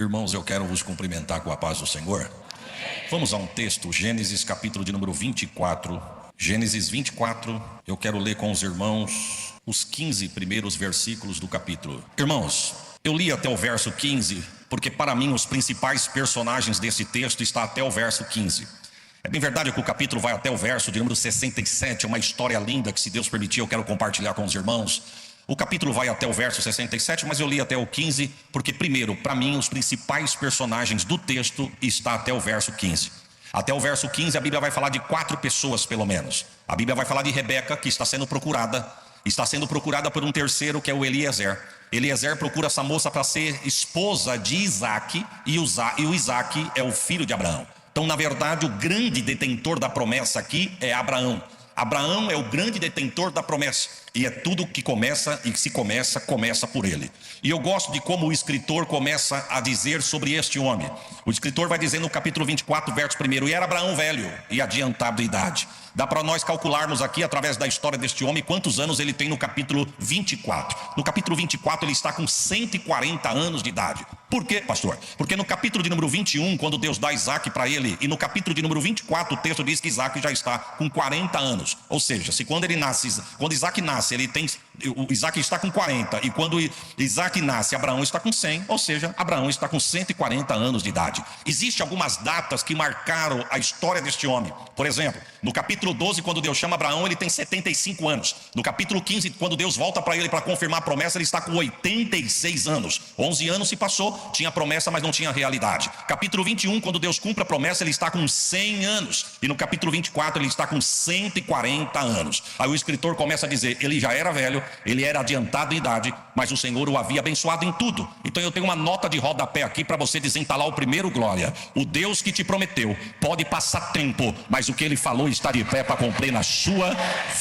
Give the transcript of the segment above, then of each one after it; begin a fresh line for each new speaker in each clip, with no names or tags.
Irmãos, eu quero vos cumprimentar com a paz do Senhor. Vamos a um texto, Gênesis capítulo de número 24. Gênesis 24, eu quero ler com os irmãos os 15 primeiros versículos do capítulo. Irmãos, eu li até o verso 15, porque para mim os principais personagens desse texto estão até o verso 15. É bem verdade que o capítulo vai até o verso de número 67, é uma história linda que, se Deus permitir, eu quero compartilhar com os irmãos. O capítulo vai até o verso 67, mas eu li até o 15, porque primeiro, para mim, os principais personagens do texto estão até o verso 15. Até o verso 15 a Bíblia vai falar de 4 pessoas pelo menos. A Bíblia vai falar de Rebeca, que está sendo procurada por um terceiro, que é o Eliezer. Eliezer procura essa moça para ser esposa de Isaac, e o Isaac é o filho de Abraão. Então, na verdade, o grande detentor da promessa aqui é Abraão. Abraão é o grande detentor da promessa, e é tudo que começa, e que se começa por ele. E eu gosto de como o escritor começa a dizer sobre este homem. O escritor vai dizer no capítulo 24, verso 1: e era Abraão velho e adiantado de idade. Dá para nós calcularmos aqui, através da história deste homem, quantos anos ele tem no capítulo 24. No capítulo 24 ele está com 140 anos de idade. Por quê, pastor? Porque no capítulo de número 21, quando Deus dá Isaac para ele, e no capítulo de número 24, o texto diz que Isaac já está com 40 anos. Ou seja, se quando Isaac nasce, o Isaac está com 40, e quando Isaac nasce, Abraão está com 100, ou seja, Abraão está com 140 anos de idade. Existem algumas datas que marcaram a história deste homem. Por exemplo, no capítulo 12, quando Deus chama Abraão, ele tem 75 anos. No capítulo 15, quando Deus volta para ele para confirmar a promessa, ele está com 86 anos. 11 anos se passou, tinha promessa, mas não tinha realidade. Capítulo 21, quando Deus cumpre a promessa, ele está com 100 anos. E no capítulo 24, ele está com 140 anos. Aí o escritor começa a dizer, ele já era velho, ele era adiantado em idade, mas o Senhor o havia abençoado em tudo. Então eu tenho uma nota de rodapé aqui para você desentalar o primeiro glória. O Deus que te prometeu pode passar tempo, mas o que ele falou está de pé para cumprir na sua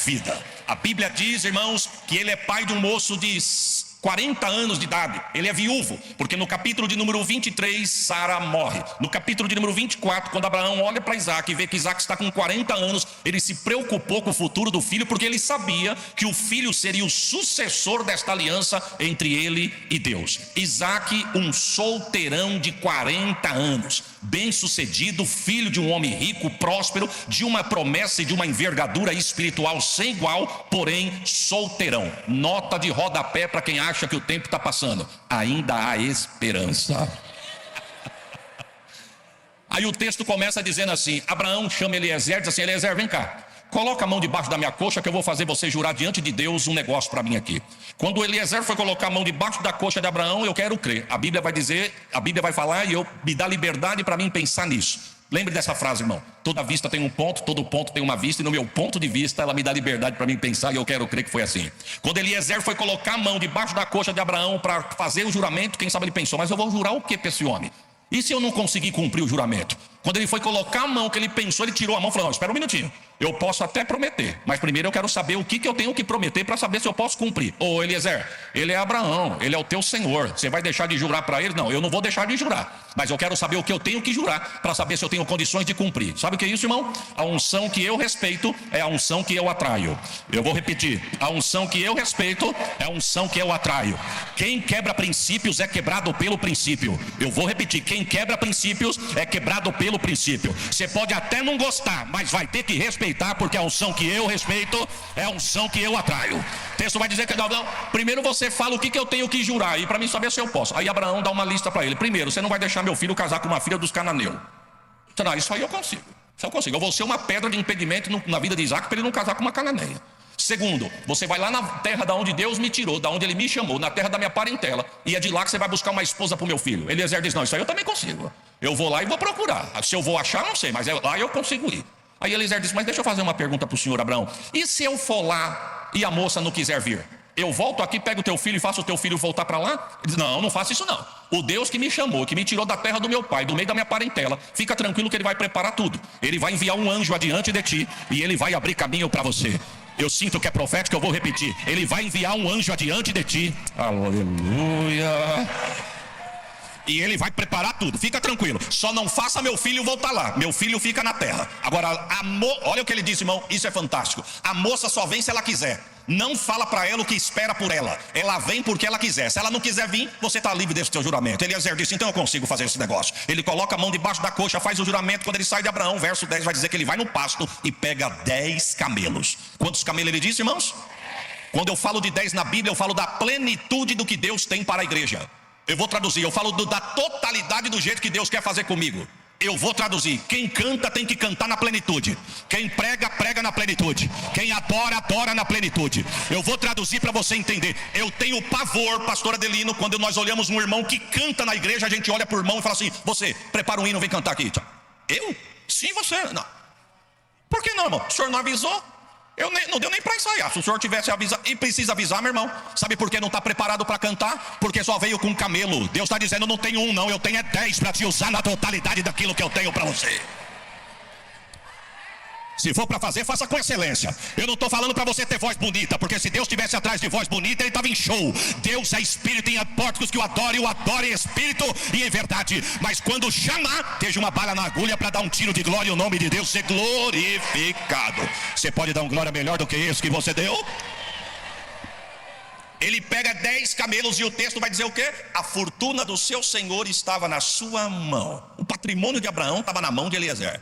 vida. A Bíblia diz, irmãos, que ele é pai de um moço de 40 anos de idade. Ele é viúvo, porque no capítulo de número 23, Sara morre. No capítulo de número 24, quando Abraão olha para Isaac e vê que Isaac está com 40 anos, ele se preocupou com o futuro do filho, porque ele sabia que o filho seria o sucessor desta aliança entre ele e Deus. Isaac, um solteirão de 40 anos, bem-sucedido, filho de um homem rico, próspero, de uma promessa e de uma envergadura espiritual sem igual, porém solteirão. Nota de rodapé para quem acha que o tempo está passando: ainda há esperança. Aí o texto começa dizendo assim: Abraão chama Eliezer, diz assim: Eliezer, vem cá, coloca a mão debaixo da minha coxa, que eu vou fazer você jurar diante de Deus um negócio para mim aqui. Quando Eliezer foi colocar a mão debaixo da coxa de Abraão, eu quero crer. A Bíblia vai dizer, a Bíblia vai falar, e me dá liberdade para mim pensar nisso. Lembre dessa frase, irmão: toda vista tem um ponto, todo ponto tem uma vista, e no meu ponto de vista ela me dá liberdade para mim pensar, e eu quero crer que foi assim. Quando Eliezer foi colocar a mão debaixo da coxa de Abraão para fazer o juramento, quem sabe ele pensou: mas eu vou jurar o que para esse homem? E se eu não conseguir cumprir o juramento? Quando ele foi colocar a mão, que ele pensou, ele tirou a mão e falou: não, espera um minutinho, eu posso até prometer, mas primeiro eu quero saber o que eu tenho que prometer para saber se eu posso cumprir. Ô Eliezer, ele é Abraão, ele é o teu Senhor, você vai deixar de jurar para ele? Não, eu não vou deixar de jurar, mas eu quero saber o que eu tenho que jurar para saber se eu tenho condições de cumprir. Sabe o que é isso, irmão? A unção que eu respeito é a unção que eu atraio. Eu vou repetir: a unção que eu respeito é a unção que eu atraio. Quem quebra princípios é quebrado pelo princípio. Eu vou repetir: quem quebra princípios é quebrado pelo princípio. Você pode até não gostar, mas vai ter que respeitar, porque a unção que eu respeito é a unção que eu atraio. O texto vai dizer que não, primeiro você fala o que eu tenho que jurar, e para mim saber se eu posso. Aí Abraão dá uma lista para ele: primeiro, você não vai deixar meu filho casar com uma filha dos cananeus. Não, isso aí eu consigo. Isso eu consigo. Eu vou ser uma pedra de impedimento na vida de Isaac para ele não casar com uma cananeia. Segundo, você vai lá na terra da onde Deus me tirou, da onde Ele me chamou, na terra da minha parentela, e é de lá que você vai buscar uma esposa para o meu filho. Eliezer diz: não, isso aí eu também consigo. Eu vou lá e vou procurar. Se eu vou achar, não sei, mas lá eu consigo ir. Aí Eliezer diz: mas deixa eu fazer uma pergunta para o senhor Abraão: e se eu for lá e a moça não quiser vir? Eu volto aqui, pego o teu filho e faço o teu filho voltar para lá? Ele diz: não, não faço isso não. O Deus que me chamou, que me tirou da terra do meu pai, do meio da minha parentela, fica tranquilo que Ele vai preparar tudo. Ele vai enviar um anjo adiante de ti, e ele vai abrir caminho para você. Eu sinto que é profético, eu vou repetir: ele vai enviar um anjo adiante de ti. Aleluia. E ele vai preparar tudo, fica tranquilo. Só não faça meu filho voltar lá. Meu filho fica na terra. Agora, olha o que ele disse, irmão, isso é fantástico: a moça só vem se ela quiser. Não fala para ela o que espera por ela. Ela vem porque ela quiser. Se ela não quiser vir, você está livre desse teu juramento. Eliezer disse, então eu consigo fazer esse negócio. Ele coloca a mão debaixo da coxa, faz o juramento. Quando ele sai de Abraão, verso 10 vai dizer que ele vai no pasto e pega 10 camelos. Quantos camelos ele disse, irmãos? Quando eu falo de 10 na Bíblia, eu falo da plenitude do que Deus tem para a igreja. Eu vou traduzir, eu falo da totalidade do jeito que Deus quer fazer comigo. Eu vou traduzir, quem canta tem que cantar na plenitude. Quem prega, prega na plenitude. Quem adora, adora na plenitude. Eu vou traduzir para você entender. Eu tenho pavor, pastor Adelino, quando nós olhamos um irmão que canta na igreja, a gente olha para o irmão e fala assim, você, prepara um hino, vem cantar aqui. Eu? Sim, você. Não. Por que não, irmão? O senhor não avisou? Não deu nem para ensaiar. Se o senhor tivesse avisado, e precisa avisar, meu irmão. Sabe por que não está preparado para cantar? Porque só veio com um camelo. Deus está dizendo, não tenho um não, eu tenho 10 para te usar na totalidade daquilo que eu tenho para você. Se for para fazer, faça com excelência. Eu não estou falando para você ter voz bonita, porque se Deus estivesse atrás de voz bonita, ele estava em show. Deus é espírito, e importa que o adore em espírito e em verdade. Mas quando chamar, esteja uma bala na agulha para dar um tiro de glória e o nome de Deus ser glorificado. Você pode dar um glória melhor do que esse que você deu? Ele pega 10 camelos e o texto vai dizer o quê? A fortuna do seu senhor estava na sua mão. O patrimônio de Abraão estava na mão de Eliezer.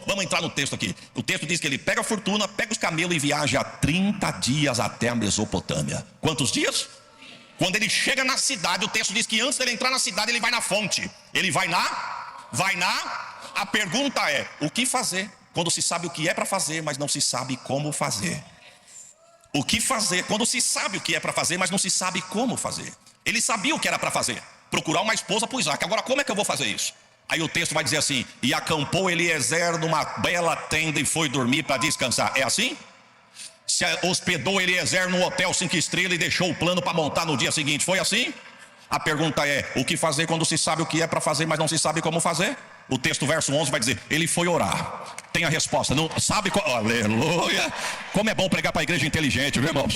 Vamos entrar no texto aqui. O texto diz que ele pega a fortuna, pega os camelos e viaja 30 dias até a Mesopotâmia. Quantos dias? Quando ele chega na cidade, o texto diz que antes dele entrar na cidade, ele vai na fonte. Ele vai na. A pergunta é, o que fazer? Quando se sabe o que é para fazer, mas não se sabe como fazer. O que fazer? Quando se sabe o que é para fazer, mas não se sabe como fazer. Ele sabia o que era para fazer. Procurar uma esposa para Isaac. Agora, como é que eu vou fazer isso? Aí o texto vai dizer assim, e acampou Eliezer numa bela tenda e foi dormir para descansar. É assim? Se hospedou Eliezer num hotel 5 estrelas e deixou o plano para montar no dia seguinte. Foi assim? A pergunta é, o que fazer quando se sabe o que é para fazer, mas não se sabe como fazer? O texto, verso 11, vai dizer, ele foi orar. Tem a resposta, não sabe qual... Aleluia! Como é bom pregar para a igreja inteligente, viu, irmãos?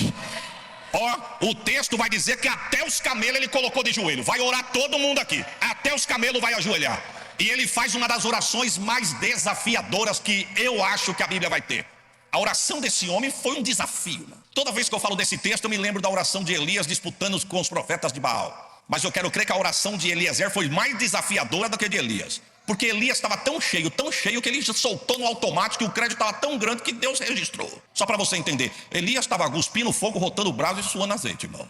Ó, o texto vai dizer que até os camelos ele colocou de joelho. Vai orar todo mundo aqui. Até os camelos vai ajoelhar. E ele faz uma das orações mais desafiadoras que eu acho que a Bíblia vai ter. A oração desse homem foi um desafio. Toda vez que eu falo desse texto, eu me lembro da oração de Elias disputando com os profetas de Baal. Mas eu quero crer que a oração de Eliezer foi mais desafiadora do que a de Elias. Porque Elias estava tão cheio que ele soltou no automático e o crédito estava tão grande que Deus registrou. Só para você entender, Elias estava cuspindo fogo, rotando o braço e suando azeite, irmão.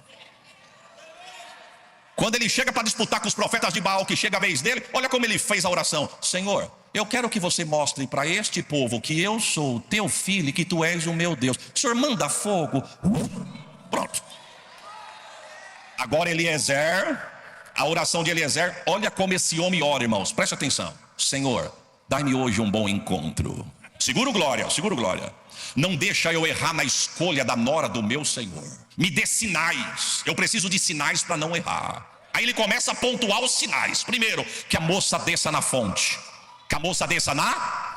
Quando ele chega para disputar com os profetas de Baal, que chega a vez dele, olha como ele fez a oração. Senhor, eu quero que você mostre para este povo que eu sou teu filho e que tu és o meu Deus. O Senhor manda fogo. Pronto. Agora Eliezer, a oração de Eliezer, olha como esse homem ora, irmãos. Preste atenção. Senhor, dai-me hoje um bom encontro. Seguro glória, seguro glória. Não deixa eu errar na escolha da nora do meu Senhor. Me dê sinais. Eu preciso de sinais para não errar. Aí ele começa a pontuar os sinais. Primeiro, que a moça desça na fonte. Que a moça desça na...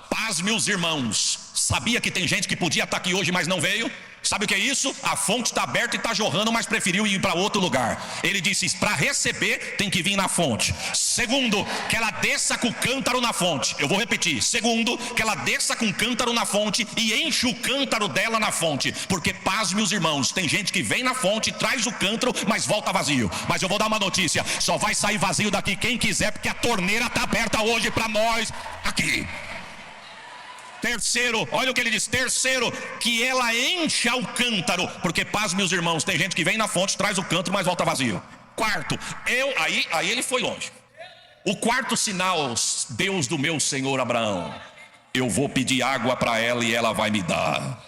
Paz, meus irmãos. Sabia que tem gente que podia estar aqui hoje, mas não veio? Sabe o que é isso? A fonte está aberta e está jorrando, mas preferiu ir para outro lugar. Ele disse, para receber tem que vir na fonte. Segundo, que ela desça com o cântaro na fonte. Eu vou repetir. Segundo, que ela desça com o cântaro na fonte e enche o cântaro dela na fonte. Porque, paz, meus irmãos, tem gente que vem na fonte, traz o cântaro, mas volta vazio. Mas eu vou dar uma notícia, só vai sair vazio daqui quem quiser, porque a torneira está aberta hoje para nós aqui. Terceiro, olha o que ele diz. Terceiro, que ela encha o cântaro. Porque, paz, meus irmãos, tem gente que vem na fonte, traz o cântaro, mas volta vazio. Quarto, aí ele foi longe. O quarto sinal, Deus do meu senhor Abraão, eu vou pedir água para ela e ela vai me dar.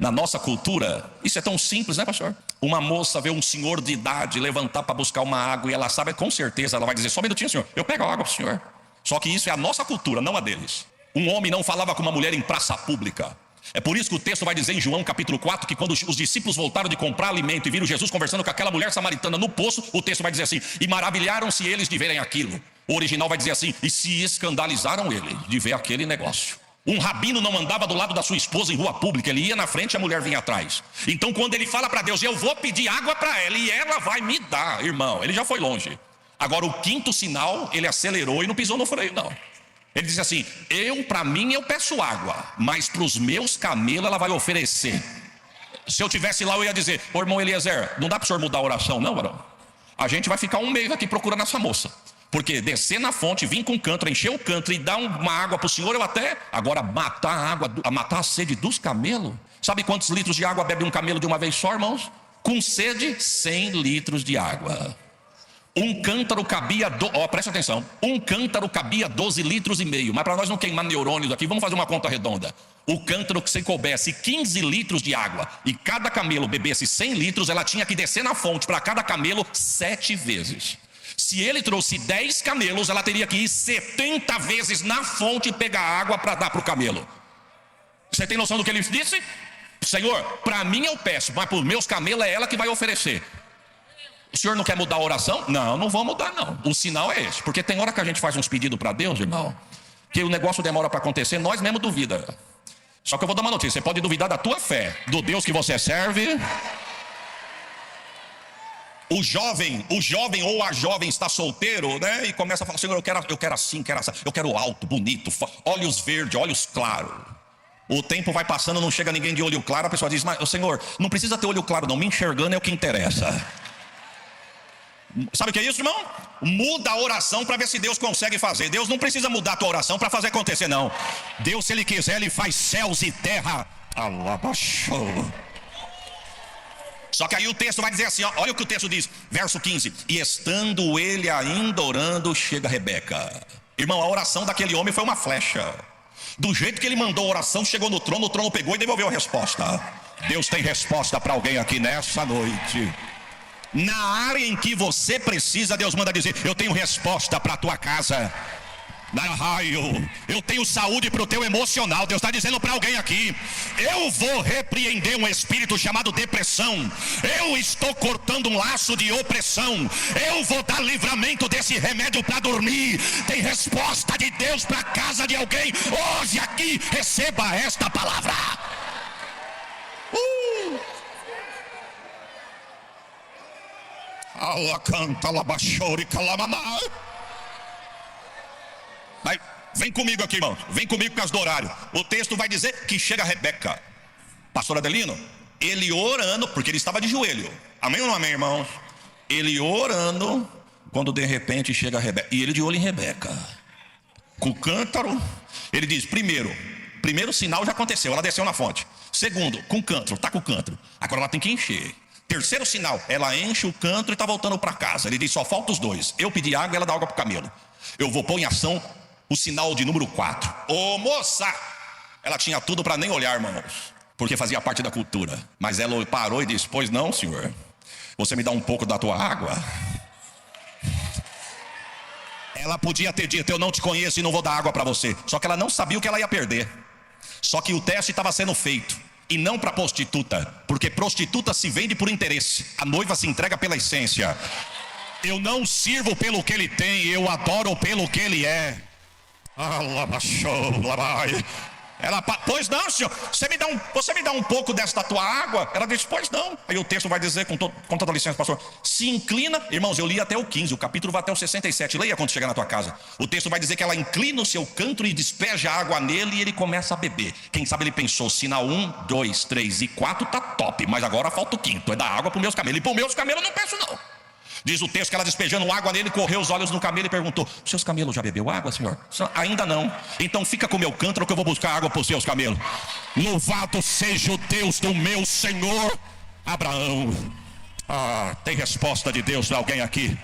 Na nossa cultura, isso é tão simples, né, pastor? Uma moça vê um senhor de idade levantar para buscar uma água e ela sabe, com certeza, ela vai dizer, só um minutinho, senhor, eu pego a água para o senhor. Só que isso é a nossa cultura, não a deles. Um homem não falava com uma mulher em praça pública. É por isso que o texto vai dizer em João capítulo 4 que quando os discípulos voltaram de comprar alimento e viram Jesus conversando com aquela mulher samaritana no poço, o texto vai dizer assim, e maravilharam-se eles de verem aquilo. O original vai dizer assim, e se escandalizaram ele de ver aquele negócio. Um rabino não andava do lado da sua esposa em rua pública, ele ia na frente e a mulher vinha atrás. Então quando ele fala para Deus, eu vou pedir água para ela e ela vai me dar, irmão, ele já foi longe. Agora o quinto sinal, ele acelerou e não pisou no freio, não. Ele disse assim: para mim eu peço água, mas para os meus camelos ela vai oferecer. Se eu tivesse lá eu ia dizer: ô irmão Eliezer, não dá para o senhor mudar a oração não, varão? A gente vai ficar um mês aqui procurando essa moça. Porque descer na fonte, vir com um cântaro, encher o cântaro e dar uma água para o senhor, eu até... Agora matar a sede dos camelos. Sabe quantos litros de água bebe um camelo de uma vez só, irmãos? Com sede, 100 litros de água. Um cântaro cabia, presta atenção, um cântaro cabia 12 litros e meio. Mas para nós não queimar neurônios aqui, vamos fazer uma conta redonda. O cântaro que se coubesse 15 litros de água e cada camelo bebesse 100 litros, ela tinha que descer na fonte para cada camelo 7 vezes. Se ele trouxe 10 camelos, ela teria que ir 70 vezes na fonte pegar água para dar para o camelo. Você tem noção do que ele disse? Senhor, para mim eu peço, mas para os meus camelos é ela que vai oferecer. O senhor não quer mudar a oração? Não, não vou mudar não. O sinal é esse. Porque tem hora que a gente faz uns pedidos para Deus, irmão, que o negócio demora para acontecer, nós mesmo duvida. Só que eu vou dar uma notícia: você pode duvidar da tua fé, do Deus que você serve. O jovem ou a jovem está solteiro, né? E começa a falar: Senhor, eu quero assim, eu quero alto, bonito, olhos verdes, olhos claros. O tempo vai passando, não chega ninguém de olho claro. A pessoa diz: mas Senhor, não precisa ter olho claro não, me enxergando é o que interessa. Sabe o que é isso, irmão? Muda a oração para ver se Deus consegue fazer. Deus não precisa mudar a tua oração para fazer acontecer não. Deus, se Ele quiser, Ele faz céus e terra. Alabaxou. Só que aí o texto vai dizer assim, ó, olha o que o texto diz, verso 15: e estando ele ainda orando, chega Rebeca. Irmão, a oração daquele homem foi uma flecha. Do jeito que ele mandou a oração, chegou no trono pegou e devolveu a resposta. Deus tem resposta para alguém aqui nessa noite. Na área em que você precisa, Deus manda dizer: eu tenho resposta para a tua casa. Eu tenho saúde para o teu emocional. Deus está dizendo para alguém aqui: eu vou repreender um espírito chamado depressão. Eu estou cortando um laço de opressão. Eu vou dar livramento desse remédio para dormir. Tem resposta de Deus para a casa de alguém hoje aqui. Receba esta palavra. Allah canta, labachore, calamamá. Vem comigo aqui, irmão. Vem comigo por causa do horário. O texto vai dizer que chega Rebeca. Pastor Adelino, ele orando, porque ele estava de joelho. Amém ou não amém, irmãos? Ele orando, quando de repente chega Rebeca. E ele de olho em Rebeca, com o cântaro. Ele diz: primeiro sinal já aconteceu, ela desceu na fonte. Segundo, com o cântaro, está com o cântaro. Agora ela tem que encher. Terceiro sinal, ela enche o cântaro e está voltando para casa. Ele diz: só falta os dois. Eu pedi água e ela dá água para o camelo. Eu vou pôr em ação o sinal de número 4. Ô moça, ela tinha tudo para nem olhar, irmãos, porque fazia parte da cultura. Mas ela parou e disse: pois não, senhor, você me dá um pouco da tua água? Ela podia ter dito: eu não te conheço e não vou dar água para você. Só que ela não sabia o que ela ia perder. Só que o teste estava sendo feito, e não para prostituta, porque prostituta se vende por interesse, a noiva se entrega pela essência. Eu não sirvo pelo que ele tem, eu adoro pelo que ele é. Ela, pois não, senhor, você me dá um pouco desta tua água? Ela disse: pois não. Aí o texto vai dizer, com toda a licença, pastor, se inclina. Irmãos, eu li até o 15, o capítulo vai até o 67. Leia quando chegar na tua casa. O texto vai dizer que ela inclina o seu cântaro e despeja água nele, e ele começa a beber. Quem sabe ele pensou: sinal 1, 2, 3 e 4 tá top, mas agora falta o quinto, é dar água para os meus camelos. E para os meus camelos eu não peço não. Diz o texto que ela, despejando água nele, correu os olhos no camelo e perguntou: seus camelos já bebeu água, senhor? Ainda não. Então fica com o meu cântaro que eu vou buscar água para os seus camelos. Louvado seja o Deus do meu Senhor Abraão. Tem resposta de Deus para alguém aqui.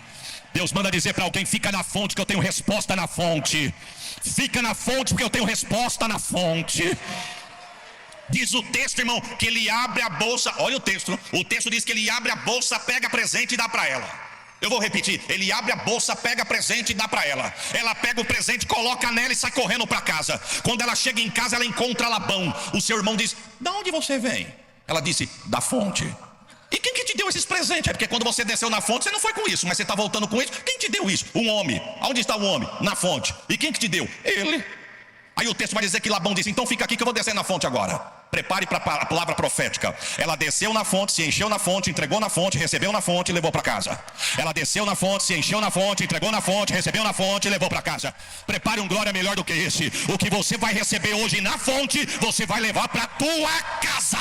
Deus manda dizer para alguém: fica na fonte que eu tenho resposta na fonte. Fica na fonte porque eu tenho resposta na fonte. Diz o texto, irmão, que ele abre a bolsa. Olha o texto diz que ele abre a bolsa, pega presente e dá para ela. Eu vou repetir: ele abre a bolsa, pega presente e dá para ela. Ela pega o presente, coloca nela e sai correndo para casa. Quando ela chega em casa, ela encontra Labão. O seu irmão diz: de onde você vem? Ela disse: da fonte. E quem que te deu esses presentes? É porque quando você desceu na fonte, você não foi com isso, mas você está voltando com isso. Quem te deu isso? Um homem. Onde está o homem? Na fonte. E quem que te deu? Ele. Aí o texto vai dizer que Labão disse: então fica aqui que eu vou descer na fonte agora. Prepare para a palavra profética. Ela desceu na fonte, se encheu na fonte, entregou na fonte, recebeu na fonte e levou para casa. Ela desceu na fonte, se encheu na fonte, entregou na fonte, recebeu na fonte e levou para casa. Prepare um glória melhor do que esse. O que você vai receber hoje na fonte, você vai levar para a tua casa.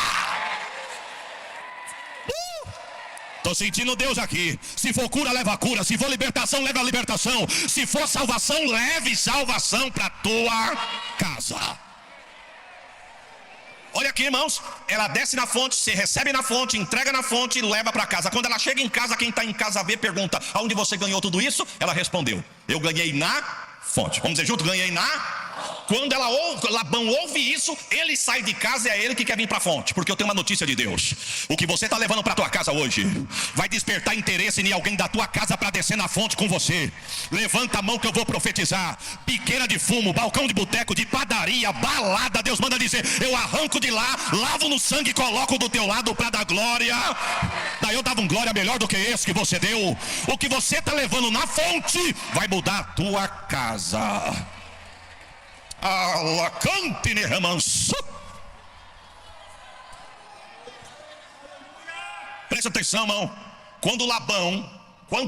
Estou sentindo Deus aqui. Se for cura, leva cura. Se for libertação, leva libertação. Se for salvação, leve salvação para a tua casa. Olha aqui, irmãos, ela desce na fonte, se recebe na fonte, entrega na fonte e leva para casa. Quando ela chega em casa, quem está em casa vê, pergunta: aonde você ganhou tudo isso? Ela respondeu: eu ganhei na fonte. Vamos dizer junto: ganhei na. Quando Labão ouve isso, ele sai de casa e é ele que quer vir para a fonte. Porque eu tenho uma notícia de Deus: o que você está levando para a tua casa hoje vai despertar interesse em alguém da tua casa para descer na fonte com você. Levanta a mão que eu vou profetizar. Biqueira de fumo, balcão de boteco, de padaria, balada, Deus manda dizer: eu arranco de lá, lavo no sangue e coloco do teu lado para dar glória. Daí eu dava um glória melhor do que esse que você deu. O que você está levando na fonte vai mudar a tua casa. Alacante remanso. Presta atenção, irmão. Quando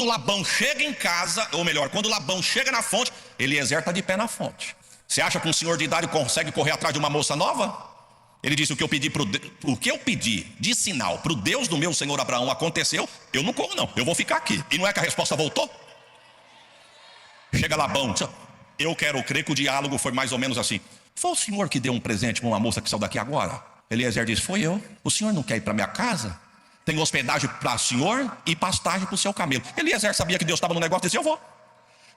Labão chega em casa, ou melhor, quando Labão chega na fonte, Eliezer está de pé na fonte. Você acha que um senhor de idade consegue correr atrás de uma moça nova? Ele disse: o que eu pedi de sinal para o Deus do meu senhor Abraão aconteceu. Eu não corro não, eu vou ficar aqui. E não é que a resposta voltou? Chega Labão: eu quero crer que o diálogo foi mais ou menos assim: foi o senhor que deu um presente para uma moça que saiu daqui agora? Eliezer disse: foi eu. O senhor não quer ir para minha casa? Tem hospedagem para o senhor e pastagem para o seu camelo. Eliezer sabia que Deus estava no negócio e disse: eu vou.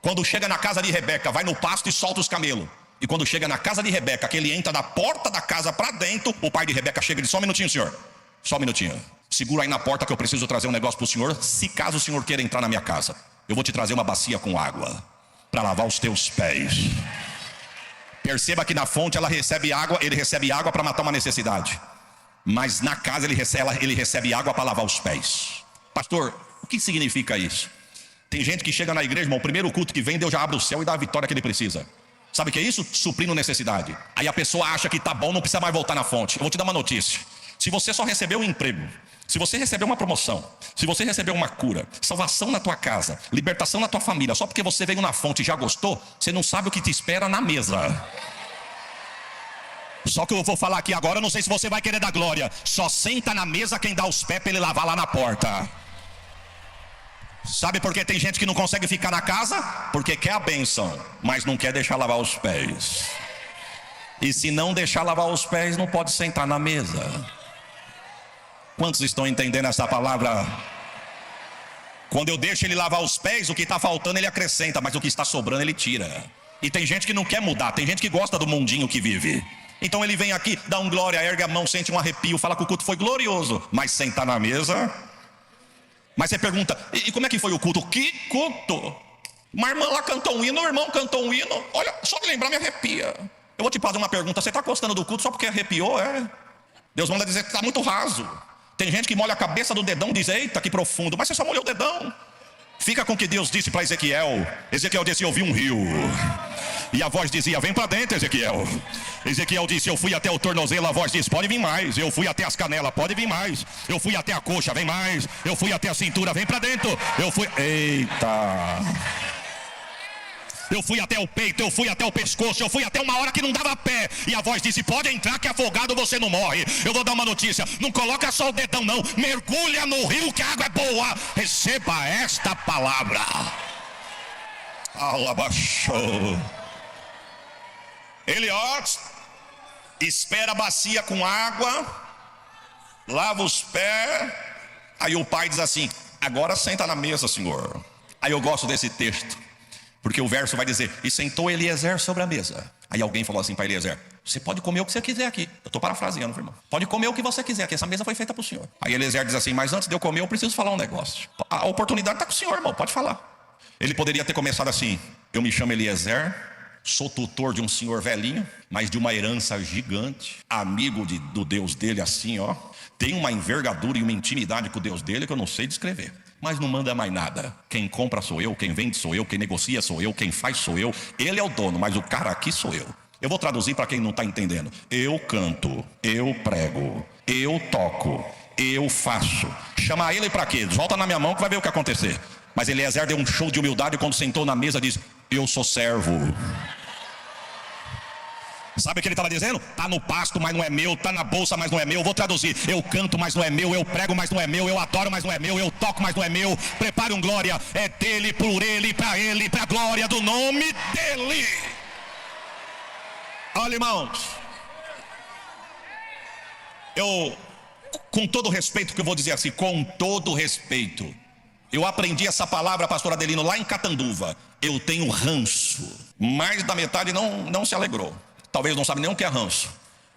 Quando chega na casa de Rebeca, vai no pasto e solta os camelos. E quando chega na casa de Rebeca, que ele entra da porta da casa para dentro, o pai de Rebeca chega e diz: só um minutinho, senhor. Só um minutinho. Segura aí na porta que eu preciso trazer um negócio para o senhor. Se caso o senhor queira entrar na minha casa, eu vou te trazer uma bacia com água para lavar os teus pés. Perceba que na fonte ele recebe água para matar uma necessidade. Mas na casa ele recebe água para lavar os pés. Pastor, o que significa isso? Tem gente que chega na igreja, irmão, o primeiro culto que vem, Deus já abre o céu e dá a vitória que ele precisa. Sabe o que é isso? Suprindo necessidade. Aí a pessoa acha que tá bom, não precisa mais voltar na fonte. Eu vou te dar uma notícia: se você só recebeu um emprego, se você recebeu uma promoção, se você recebeu uma cura, salvação na tua casa, libertação na tua família, só porque você veio na fonte e já gostou, você não sabe o que te espera na mesa. Só que eu vou falar aqui agora, eu não sei se você vai querer dar glória. Só senta na mesa quem dá os pés para ele lavar lá na porta. Sabe por que tem gente que não consegue ficar na casa? Porque quer a bênção, mas não quer deixar lavar os pés. E se não deixar lavar os pés, não pode sentar na mesa. Quantos estão entendendo essa palavra? Quando eu deixo ele lavar os pés, o que está faltando ele acrescenta, mas o que está sobrando ele tira. E tem gente que não quer mudar, tem gente que gosta do mundinho que vive. Então ele vem aqui, dá um glória, ergue a mão, sente um arrepio, fala que o culto foi glorioso, mas sentar na mesa. Mas você pergunta: e como é que foi o culto? Que culto? Uma irmã lá cantou um hino, o irmão cantou um hino. Olha, só de lembrar me arrepia. Eu vou te fazer uma pergunta: você está gostando do culto só porque arrepiou? Deus manda dizer que está muito raso. Tem gente que molha a cabeça do dedão e diz: eita, que profundo. Mas você só molhou o dedão. Fica com o que Deus disse para Ezequiel. Ezequiel disse: eu vi um rio. E a voz dizia: vem para dentro, Ezequiel. Ezequiel disse: eu fui até o tornozelo. A voz disse: pode vir mais. Eu fui até as canelas, pode vir mais. Eu fui até a coxa, vem mais. Eu fui até a cintura, vem para dentro. Eita. Eu fui até o peito, eu fui até o pescoço, eu fui até uma hora que não dava pé. E a voz disse: pode entrar que afogado você não morre. Eu vou dar uma notícia: não coloca só o dedão não, mergulha no rio que a água é boa. Receba esta palavra. Alabaxou. Ele espera a bacia com água, lava os pés. Aí o pai diz assim: agora senta na mesa, senhor. Aí eu gosto desse texto, porque o verso vai dizer: e sentou Eliezer sobre a mesa. Aí alguém falou assim para Eliezer: você pode comer o que você quiser aqui. Eu estou parafraseando, irmão. Pode comer o que você quiser aqui, essa mesa foi feita para o senhor. Aí Eliezer diz assim: mas antes de eu comer eu preciso falar um negócio. A oportunidade está com o senhor, irmão, pode falar. Ele poderia ter começado assim: eu me chamo Eliezer, sou tutor de um senhor velhinho, mas de uma herança gigante, amigo do Deus dele assim, ó. Tem uma envergadura e uma intimidade com o Deus dele que eu não sei descrever. Mas não manda mais nada. Quem compra sou eu, quem vende sou eu, quem negocia sou eu, quem faz sou eu. Ele é o dono, mas o cara aqui sou eu. Eu vou traduzir para quem não está entendendo. Eu canto, eu prego, eu toco, eu faço. Chamar ele para quê? Volta na minha mão que vai ver o que acontecer. Mas Eliezer deu um show de humildade quando sentou na mesa e disse: eu sou servo. Sabe o que ele estava dizendo? Está no pasto, mas não é meu. Está na bolsa, mas não é meu. Eu vou traduzir: eu canto, mas não é meu. Eu prego, mas não é meu. Eu adoro, mas não é meu. Eu toco, mas não é meu. Prepare um glória. É dele, por ele, para a glória do nome dele. Olha, irmãos, eu, com todo respeito que eu vou dizer assim, com todo respeito, eu aprendi essa palavra, pastor Adelino, lá em Catanduva. Eu tenho ranço. Mais da metade não se alegrou. Talvez não sabe nem o que é ranço.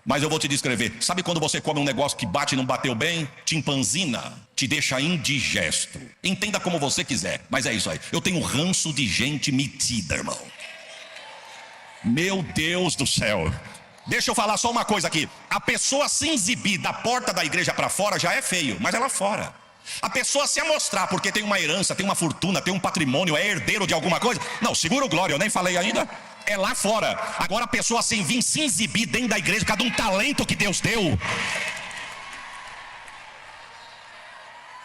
Mas eu vou te descrever. Sabe quando você come um negócio que bate e não bateu bem? Te empanzina, te deixa indigesto. Entenda como você quiser, mas é isso aí. Eu tenho ranço de gente metida, irmão. Meu Deus do céu. Deixa eu falar só uma coisa aqui. A pessoa se exibir da porta da igreja para fora já é feio, mas é lá fora. A pessoa se amostrar porque tem uma herança, tem uma fortuna, tem um patrimônio, é herdeiro de alguma coisa. Não, segura o glória, eu nem falei ainda. É lá fora. Agora a pessoa assim vir se exibir dentro da igreja por causa de um talento que Deus deu.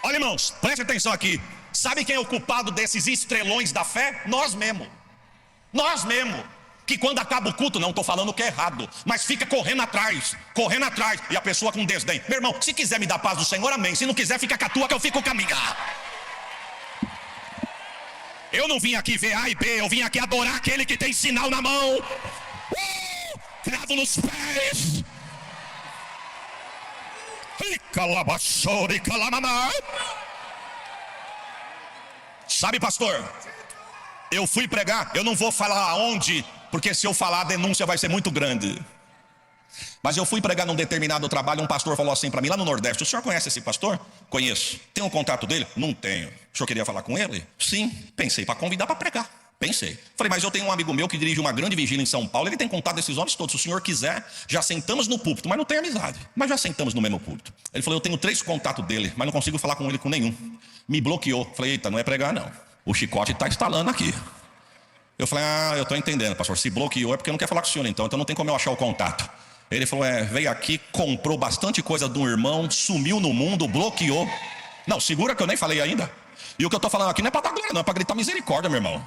Olha, irmãos, preste atenção aqui. Sabe quem é o culpado desses estrelões da fé? Nós mesmo. Nós mesmo. Que quando acaba o culto, não estou falando que é errado, mas fica correndo atrás, e a pessoa com desdém. Meu irmão, se quiser me dar paz do Senhor, amém. Se não quiser, fica com a tua que eu fico com a minha. Eu não vim aqui ver A e B, eu vim aqui adorar aquele que tem sinal na mão. Cravo nos pés. Sabe, pastor, eu fui pregar, eu não vou falar aonde, porque se eu falar a denúncia vai ser muito grande. Mas eu fui pregar num determinado trabalho, um pastor falou assim para mim, lá no Nordeste: o senhor conhece esse pastor? Conheço. Tem um contato dele? Não tenho. O senhor queria falar com ele? Sim. Pensei para convidar para pregar. Pensei. Falei, mas eu tenho um amigo meu que dirige uma grande vigília em São Paulo, ele tem contato desses homens todos. Se o senhor quiser, já sentamos no púlpito, mas não tem amizade. Mas já sentamos no mesmo púlpito. Ele falou, eu tenho 3 contatos dele, mas não consigo falar com ele com nenhum. Me bloqueou. Falei, eita, não é pregar não. O chicote está instalando aqui. Eu falei, eu estou entendendo, pastor. Se bloqueou é porque não quer falar com o senhor, então não tem como eu achar o contato. Ele falou, veio aqui, comprou bastante coisa de um irmão, sumiu no mundo, bloqueou. Não, segura que eu nem falei ainda. E o que eu estou falando aqui não é para dar glória, não, é para gritar misericórdia, meu irmão.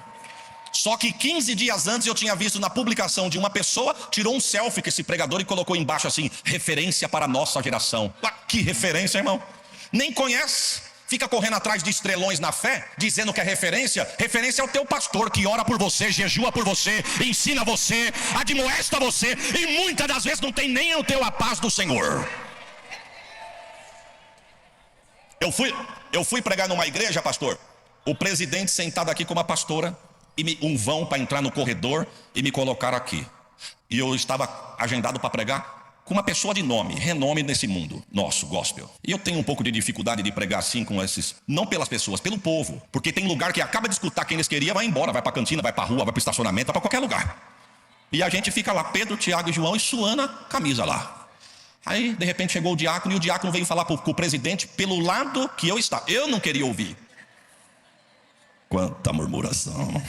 Só que 15 dias antes eu tinha visto na publicação de uma pessoa, tirou um selfie com esse pregador e colocou embaixo assim, referência para a nossa geração. Que referência, irmão? Nem conhece. Fica correndo atrás de estrelões na fé, dizendo que é referência. Referência é o teu pastor que ora por você, jejua por você, ensina você, admoesta você, e muitas das vezes não tem nem o teu a paz do Senhor. Eu fui pregar numa igreja, pastor. O presidente sentado aqui com uma pastora, e um vão para entrar no corredor e me colocaram aqui. E eu estava agendado para pregar com uma pessoa de nome, renome nesse mundo nosso, gospel. E eu tenho um pouco de dificuldade de pregar assim com esses, não pelas pessoas, pelo povo. Porque tem lugar que acaba de escutar quem eles queriam, vai embora, vai para a cantina, vai para a rua, vai para o estacionamento, vai para qualquer lugar. E a gente fica lá, Pedro, Tiago e João, e suando a camisa lá. Aí, de repente, chegou o diácono, e o diácono veio falar com o presidente pelo lado que eu estava. Eu não queria ouvir. Quanta murmuração.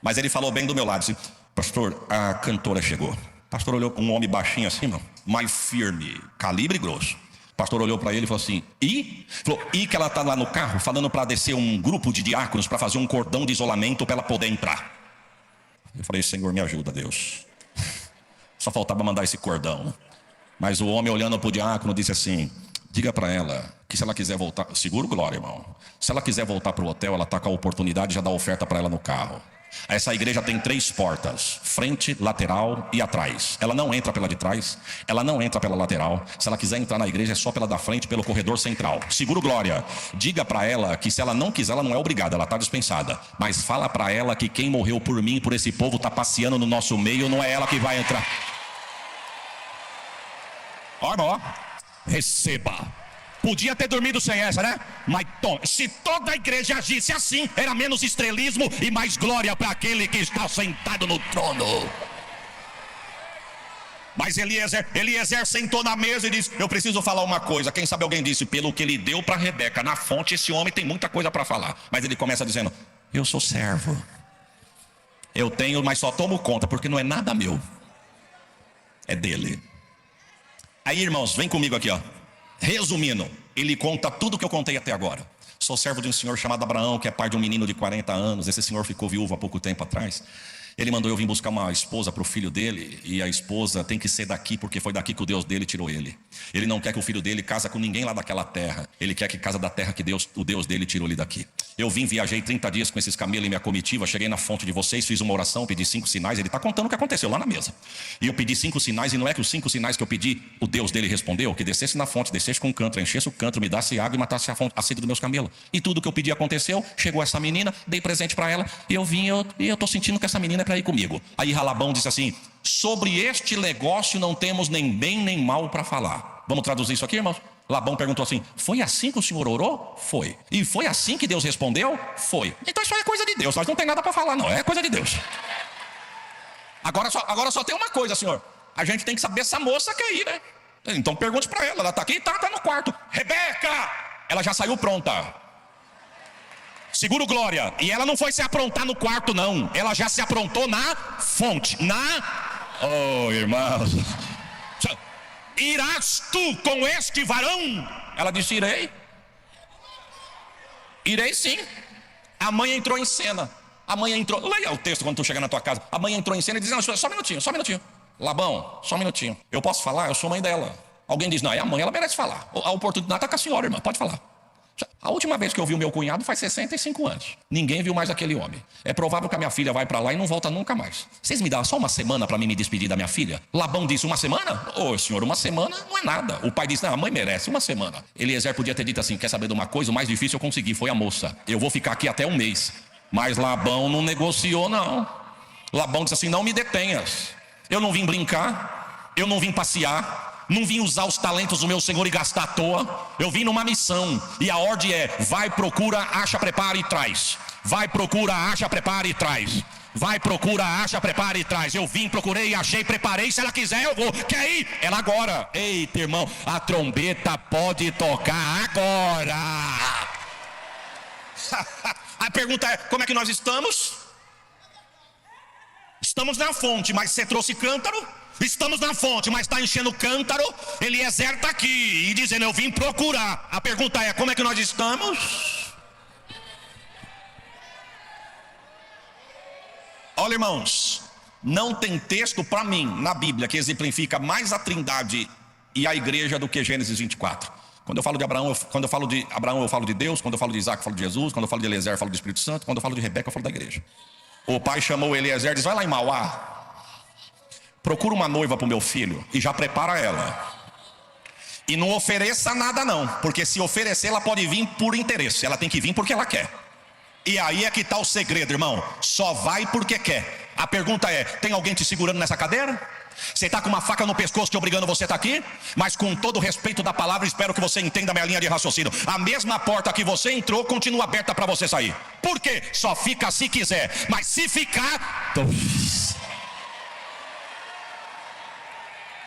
Mas ele falou bem do meu lado, disse, pastor, a cantora chegou. O pastor olhou, um homem baixinho assim, mano, mais firme, calibre grosso. O pastor olhou para ele e falou assim, Falou, que ela tá lá no carro falando para descer um grupo de diáconos para fazer um cordão de isolamento para ela poder entrar. Eu falei, Senhor, me ajuda, Deus. Só faltava mandar esse cordão. Mas o homem olhando para o diácono disse assim, diga para ela que se ela quiser voltar, seguro glória, irmão. Se ela quiser voltar para o hotel, ela está com a oportunidade, já dá oferta para ela no carro. Essa igreja tem 3 portas, frente, lateral e atrás. Ela não entra pela de trás, ela não entra pela lateral. Se ela quiser entrar na igreja é só pela da frente, pelo corredor central. Seguro glória. Diga para ela que se ela não quiser, ela não é obrigada, ela está dispensada. Mas fala para ela que quem morreu por mim, por esse povo, está passeando no nosso meio, não é ela que vai entrar. Ó, irmão, receba. Podia ter dormido sem essa, né? Mas se toda a igreja agisse assim, era menos estrelismo e mais glória para aquele que está sentado no trono. Mas Eliezer sentou na mesa e disse, eu preciso falar uma coisa. Quem sabe alguém disse, pelo que ele deu para Rebeca na fonte, esse homem tem muita coisa para falar. Mas ele começa dizendo, eu sou servo. Eu tenho, mas só tomo conta, porque não é nada meu. É dele. Aí, irmãos, vem comigo aqui, ó. Resumindo, ele conta tudo o que eu contei até agora. Sou servo de um senhor chamado Abraão, que é pai de um menino de 40 anos. Esse senhor ficou viúvo há pouco tempo atrás. Ele mandou eu vir buscar uma esposa para o filho dele. E a esposa tem que ser daqui, porque foi daqui que o Deus dele tirou ele. Ele não quer que o filho dele case com ninguém lá daquela terra. Ele quer que casa da terra que o Deus dele tirou ele daqui. Eu vim, viajei 30 dias com esses camelos em minha comitiva. Cheguei na fonte de vocês, fiz uma oração, pedi 5 sinais. Ele está contando o que aconteceu lá na mesa. E eu pedi 5 sinais, e não é que os 5 sinais que eu pedi, o Deus dele respondeu, que descesse na fonte, descesse com um cântaro, enchesse o cântaro, me desse água e matasse a sede dos meus camelos. E tudo que eu pedi aconteceu. Chegou essa menina, dei presente para ela, e eu vim, e eu estou sentindo que essa menina é para ir comigo. Aí Labão disse assim: sobre este negócio não temos nem bem nem mal para falar. Vamos traduzir isso aqui, irmãos? Labão perguntou assim: foi assim que o senhor orou? Foi. E foi assim que Deus respondeu? Foi. Então isso é coisa de Deus, nós não tem nada para falar não, é coisa de Deus. Agora só tem uma coisa, senhor. A gente tem que saber essa moça que é aí, né? Então pergunte para ela está aqui? Tá no quarto. Rebeca! Ela já saiu pronta. Segura o glória. E ela não foi se aprontar no quarto não. Ela já se aprontou na fonte. Oh, irmãos. Irás tu com este varão? Ela disse: irei. Irei sim. A mãe entrou em cena. A mãe entrou. Leia o texto quando tu chegar na tua casa. A mãe entrou em cena e diz: não, só um minutinho. Labão, só um minutinho. Eu posso falar? Eu sou mãe dela. Alguém diz: não, é a mãe, ela merece falar. A oportunidade está com a senhora, irmã, pode falar. A última vez que eu vi o meu cunhado faz 65 anos. Ninguém viu mais aquele homem. É provável que a minha filha vai para lá e não volta nunca mais. Vocês me dão só uma semana para mim me despedir da minha filha? Labão disse: uma semana? Ô, senhor, uma semana não é nada. O pai disse: não, a mãe merece uma semana. Eliezer podia ter dito assim: quer saber de uma coisa? O mais difícil eu consegui, foi a moça. Eu vou ficar aqui até um mês. Mas Labão não negociou não. Labão disse assim: não me detenhas. Eu não vim brincar, eu não vim passear, não vim usar os talentos do meu Senhor e gastar à toa. Eu vim numa missão. E a ordem é: vai, procura, acha, prepara e traz. Vai, procura, acha, prepara e traz. Vai, procura, acha, prepara e traz. Eu vim, procurei, achei, preparei. Se ela quiser eu vou. Quer ir? Ela agora. Eita, irmão, a trombeta pode tocar agora. A pergunta é: como é que nós estamos? Estamos na fonte, mas você trouxe cântaro? Estamos na fonte, mas está enchendo o cântaro. Eliezer está aqui e dizendo: eu vim procurar. A pergunta é: como é que nós estamos? Olha, irmãos, não tem texto para mim na Bíblia que exemplifica mais a Trindade e a igreja do que Gênesis 24. Quando eu falo de Abraão, eu falo de Deus. Quando eu falo de Isaac, eu falo de Jesus. Quando eu falo de Eliezer, eu falo do Espírito Santo. Quando eu falo de Rebeca, eu falo da igreja. O pai chamou Eliezer e disse: vai lá em Mauá, procura uma noiva para o meu filho e já prepara ela. E não ofereça nada não, porque se oferecer ela pode vir por interesse. Ela tem que vir porque ela quer. E aí é que está o segredo, irmão. Só vai porque quer. A pergunta é: tem alguém te segurando nessa cadeira? Você está com uma faca no pescoço te obrigando você a estar aqui? Mas com todo o respeito da palavra, espero que você entenda a minha linha de raciocínio. A mesma porta que você entrou continua aberta para você sair. Por quê? Só fica se quiser. Mas se ficar...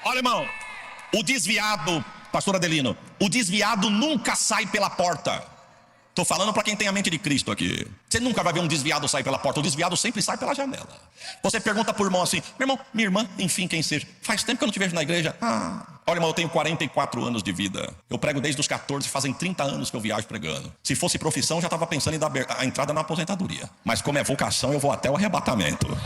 Olha, irmão, o desviado, pastor Adelino, o desviado nunca sai pela porta. Estou falando para quem tem a mente de Cristo aqui. Você nunca vai ver um desviado sair pela porta. O desviado sempre sai pela janela. Você pergunta para o irmão assim: meu irmão, minha irmã, enfim, quem seja, faz tempo que eu não te vejo na igreja. Olha, irmão, eu tenho 44 anos de vida. Eu prego desde os 14, fazem 30 anos que eu viajo pregando. Se fosse profissão, já estava pensando em dar a entrada na aposentadoria. Mas como é vocação, eu vou até o arrebatamento.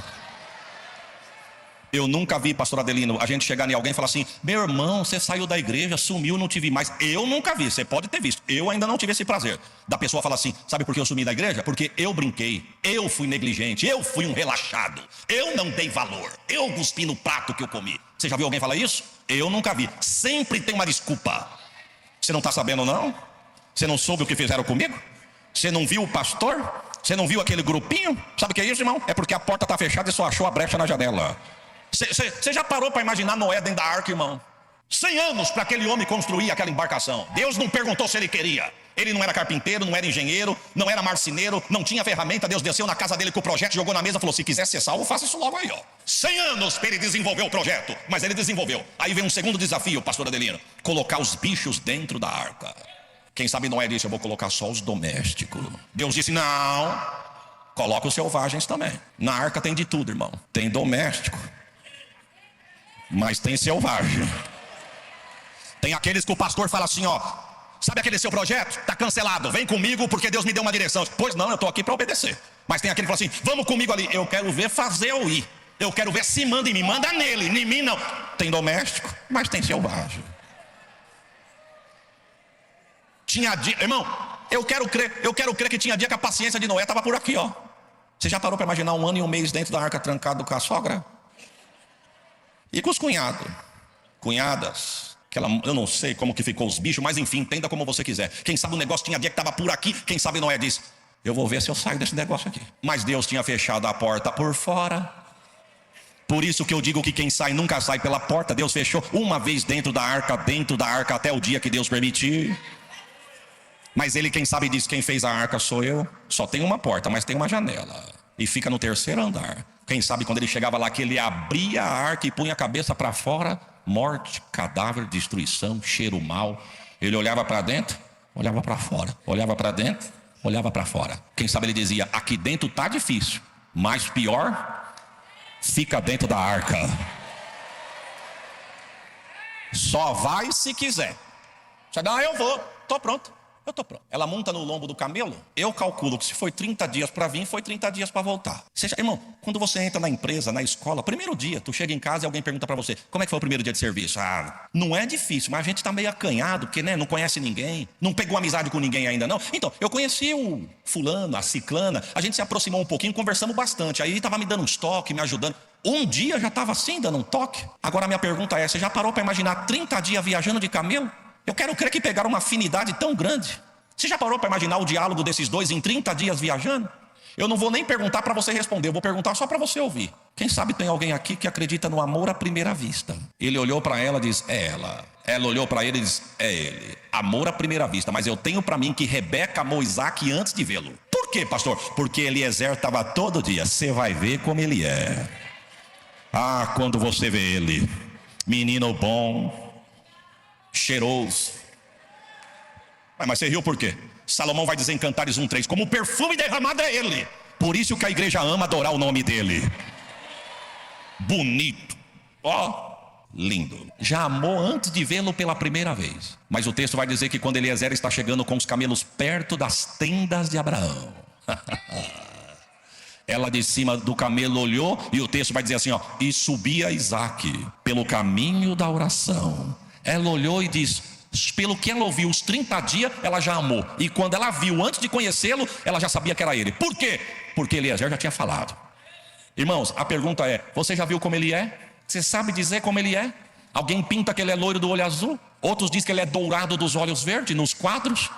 Eu nunca vi, pastor Adelino, a gente chegar em alguém e falar assim: meu irmão, você saiu da igreja, sumiu, não te vi mais. Eu nunca vi, você pode ter visto. Eu ainda não tive esse prazer. Da pessoa falar assim: sabe por que eu sumi da igreja? Porque eu brinquei, eu fui negligente, eu fui um relaxado, eu não dei valor, eu cuspi no prato que eu comi. Você já viu alguém falar isso? Eu nunca vi. Sempre tem uma desculpa. Você não está sabendo não? Você não soube o que fizeram comigo? Você não viu o pastor? Você não viu aquele grupinho? Sabe o que é isso, irmão? É porque a porta está fechada e só achou a brecha na janela. Você já parou para imaginar Noé dentro da arca, irmão? 100 anos para aquele homem construir aquela embarcação. Deus não perguntou se ele queria. Ele não era carpinteiro, não era engenheiro, não era marceneiro, não tinha ferramenta. Deus desceu na casa dele com o projeto, jogou na mesa e falou: se quiser ser salvo, faça isso logo aí, ó. 100 anos para ele desenvolver o projeto, mas ele desenvolveu. Aí vem um segundo desafio, pastor Adelino: colocar os bichos dentro da arca. Quem sabe Noé disse: eu vou colocar só os domésticos. Deus disse: não, Coloca os selvagens também. Na arca tem de tudo, irmão. Tem doméstico, mas tem selvagem. Tem aqueles que o pastor fala assim, ó, sabe aquele seu projeto? Está cancelado, vem comigo porque Deus me deu uma direção. Pois não, eu estou aqui para obedecer. Mas tem aquele que fala assim, vamos comigo ali. Eu quero ver fazer eu ir. Eu quero ver se manda em mim, manda nele, em mim não. Tem doméstico, mas tem selvagem. Tinha dia, irmão, eu quero crer que tinha dia que a paciência de Noé estava por aqui, ó. Você já parou para imaginar 1 ano e 1 mês dentro da arca trancado com a sogra? E com os cunhados, cunhadas, eu não sei como que ficou os bichos, mas enfim, entenda como você quiser. Quem sabe o negócio tinha dia que estava por aqui, quem sabe Noé disse, eu vou ver se eu saio desse negócio aqui. Mas Deus tinha fechado a porta por fora. Por isso que eu digo que quem sai nunca sai pela porta. Deus fechou uma vez dentro da arca até o dia que Deus permitir. Mas ele, quem sabe, diz, quem fez a arca sou eu. Só tem uma porta, mas tem uma janela. E fica no 3º andar. Quem sabe quando ele chegava lá, que ele abria a arca e punha a cabeça para fora. Morte, cadáver, destruição, cheiro mau. Ele olhava para dentro, olhava para fora. Olhava para dentro, olhava para fora. Quem sabe ele dizia, aqui dentro tá difícil, mas pior, fica dentro da arca. Só vai se quiser. Você dá, eu vou, tô pronto. Eu estou pronto. Ela monta no lombo do camelo. Eu calculo que se foi 30 dias para vir, foi 30 dias para voltar. Irmão, quando você entra na empresa, na escola, primeiro dia, tu chega em casa e alguém pergunta para você, como é que foi o primeiro dia de serviço? Não é difícil, mas a gente está meio acanhado, porque não conhece ninguém, não pegou amizade com ninguém ainda não. Então, eu conheci o fulano, a ciclana, a gente se aproximou um pouquinho, conversamos bastante. Aí ele estava me dando uns toques, me ajudando. Um dia já estava assim, dando um toque. Agora a minha pergunta é, você já parou para imaginar 30 dias viajando de camelo? Eu quero crer que pegaram uma afinidade tão grande. Você já parou para imaginar o diálogo desses dois em 30 dias viajando? Eu não vou nem perguntar para você responder, eu vou perguntar só para você ouvir. Quem sabe tem alguém aqui que acredita no amor à primeira vista. Ele olhou para ela e diz, é ela. Ela olhou para ele e diz, é ele. Amor à primeira vista, mas eu tenho para mim que Rebeca amou Isaac antes de vê-lo. Por quê, pastor? Porque Eliezer estava todo dia. Você vai ver como ele é. Quando você vê ele, menino bom, cheiroso. Mas você riu por quê? Salomão vai dizer em Cantares 1:3, como o perfume derramado é ele. Por isso que a igreja ama adorar o nome dele. Bonito, lindo. Já amou antes de vê-lo pela primeira vez. Mas o texto vai dizer que quando Eliezer está chegando com os camelos perto das tendas de Abraão, ela de cima do camelo olhou, e o texto vai dizer assim, e subia Isaac pelo caminho da oração. Ela olhou e diz, pelo que ela ouviu os 30 dias, ela já amou. E quando ela viu, antes de conhecê-lo, ela já sabia que era ele. Por quê? Porque Eliezer já tinha falado. Irmãos, a pergunta é, você já viu como ele é? Você sabe dizer como ele é? Alguém pinta que ele é loiro do olho azul, outros dizem que ele é dourado dos olhos verdes, nos quadros.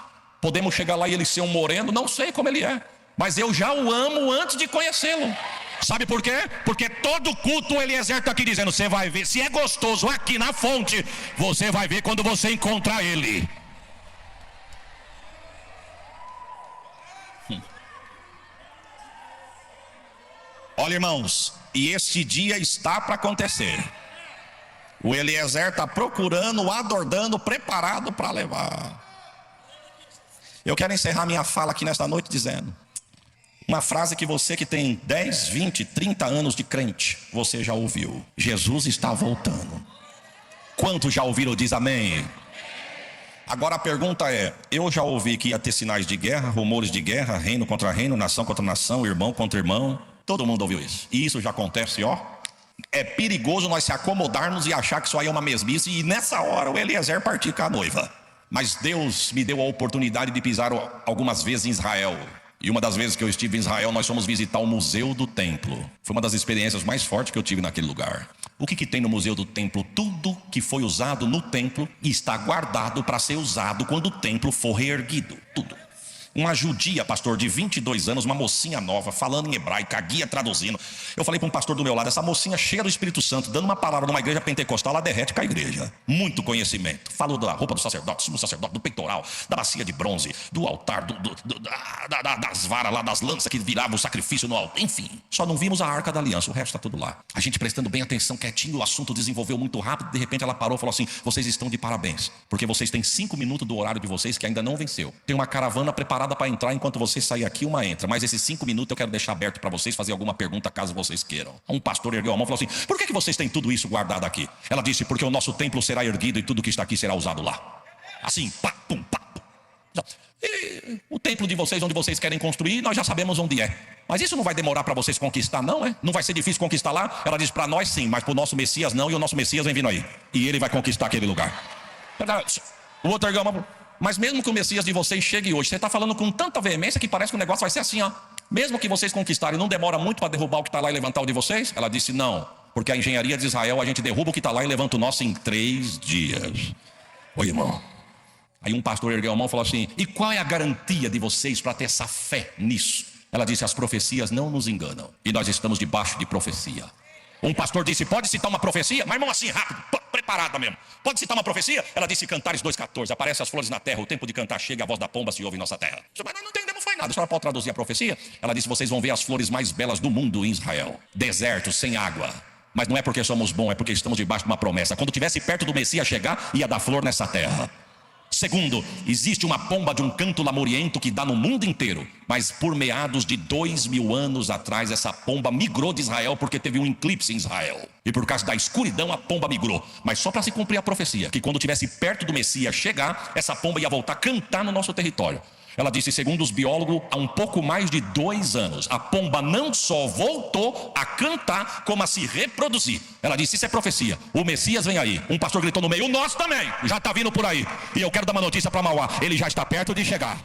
Podemos chegar lá e ele ser um moreno, não sei como ele é, mas eu já o amo antes de conhecê-lo. Sabe por quê? Porque todo culto o Eliezer está aqui dizendo, você vai ver, se é gostoso aqui na fonte, você vai ver quando você encontrar ele. Olha, irmãos, e esse dia está para acontecer. O Eliezer está procurando, adordando, preparado para levar. Eu quero encerrar minha fala aqui nesta noite dizendo uma frase que você que tem 10, 20, 30 anos de crente, você já ouviu. Jesus está voltando. Quantos já ouviram? Diz amém. Agora a pergunta é, eu já ouvi que ia ter sinais de guerra, rumores de guerra, reino contra reino, nação contra nação, irmão contra irmão. Todo mundo ouviu isso. E isso já acontece, É perigoso nós se acomodarmos e achar que isso aí é uma mesmice, e nessa hora o Eliezer partir com a noiva. Mas Deus me deu a oportunidade de pisar algumas vezes em Israel. E uma das vezes que eu estive em Israel, nós fomos visitar o Museu do Templo. Foi uma das experiências mais fortes que eu tive naquele lugar. O que tem no Museu do Templo? Tudo que foi usado no templo está guardado para ser usado quando o templo for reerguido. Tudo. Uma judia, pastor, de 22 anos, uma mocinha nova, falando em hebraico, a guia traduzindo. Eu falei para um pastor do meu lado, essa mocinha cheia do Espírito Santo, dando uma palavra numa igreja pentecostal, ela derrete com a igreja. Muito conhecimento. Falou da roupa do sacerdote, sumo sacerdote, do peitoral, da bacia de bronze, do altar, das varas lá, das lanças que viravam o sacrifício no altar. Enfim, só não vimos a Arca da Aliança, o resto está tudo lá. A gente prestando bem atenção, quietinho, o assunto desenvolveu muito rápido. De repente ela parou e falou assim, vocês estão de parabéns, porque vocês têm 5 minutos do horário de vocês que ainda não venceu. Tem uma caravana preparada preparada para entrar. Enquanto você sair aqui, uma entra. Mas esses 5 minutos eu quero deixar aberto para vocês fazer alguma pergunta, caso vocês queiram. Um pastor ergueu a mão e falou assim: por que vocês têm tudo isso guardado aqui? Ela disse: porque o nosso templo será erguido e tudo que está aqui será usado lá. Assim, pá, pum, pá, pum. E o templo de vocês, onde vocês querem construir, nós já sabemos onde é. Mas isso não vai demorar para vocês conquistar, não, é? Não vai ser difícil conquistar lá? Ela diz: para nós sim, mas para o nosso Messias não, e o nosso Messias vem vindo aí. E ele vai conquistar aquele lugar. O outro ergueu a mão: mas mesmo que o Messias de vocês chegue hoje, você está falando com tanta veemência que parece que o negócio vai ser assim, ó. Mesmo que vocês conquistarem, não demora muito para derrubar o que está lá e levantar o de vocês? Ela disse: não, porque a engenharia de Israel, a gente derruba o que está lá e levanta o nosso em 3 dias. Oi, irmão. Aí um pastor ergueu a mão e falou assim: e qual é a garantia de vocês para ter essa fé nisso? Ela disse: as profecias não nos enganam, e nós estamos debaixo de profecia. Um pastor disse: pode citar uma profecia? Mas irmão, assim, rápido, preparada mesmo. Pode citar uma profecia? Ela disse: Cantares 2,14, aparecem as flores na terra, o tempo de cantar chega, a voz da pomba se ouve em nossa terra. Mas nós não entendemos, foi nada. A senhora pode traduzir a profecia? Ela disse: vocês vão ver as flores mais belas do mundo em Israel. Deserto, sem água. Mas não é porque somos bons, é porque estamos debaixo de uma promessa. Quando tivesse perto do Messias chegar, ia dar flor nessa terra. Segundo, existe uma pomba de um canto lamuriento que dá no mundo inteiro. Mas por meados de 2000 anos atrás, essa pomba migrou de Israel porque teve um eclipse em Israel. E por causa da escuridão, a pomba migrou. Mas só para se cumprir a profecia, que quando tivesse perto do Messias chegar, essa pomba ia voltar a cantar no nosso território. Ela disse: segundo os biólogos, há um pouco mais de 2 anos, a pomba não só voltou a cantar, como a se reproduzir. Ela disse: isso é profecia, o Messias vem aí. Um pastor gritou no meio: o nosso também, já está vindo por aí. E eu quero dar uma notícia para Mauá: ele já está perto de chegar.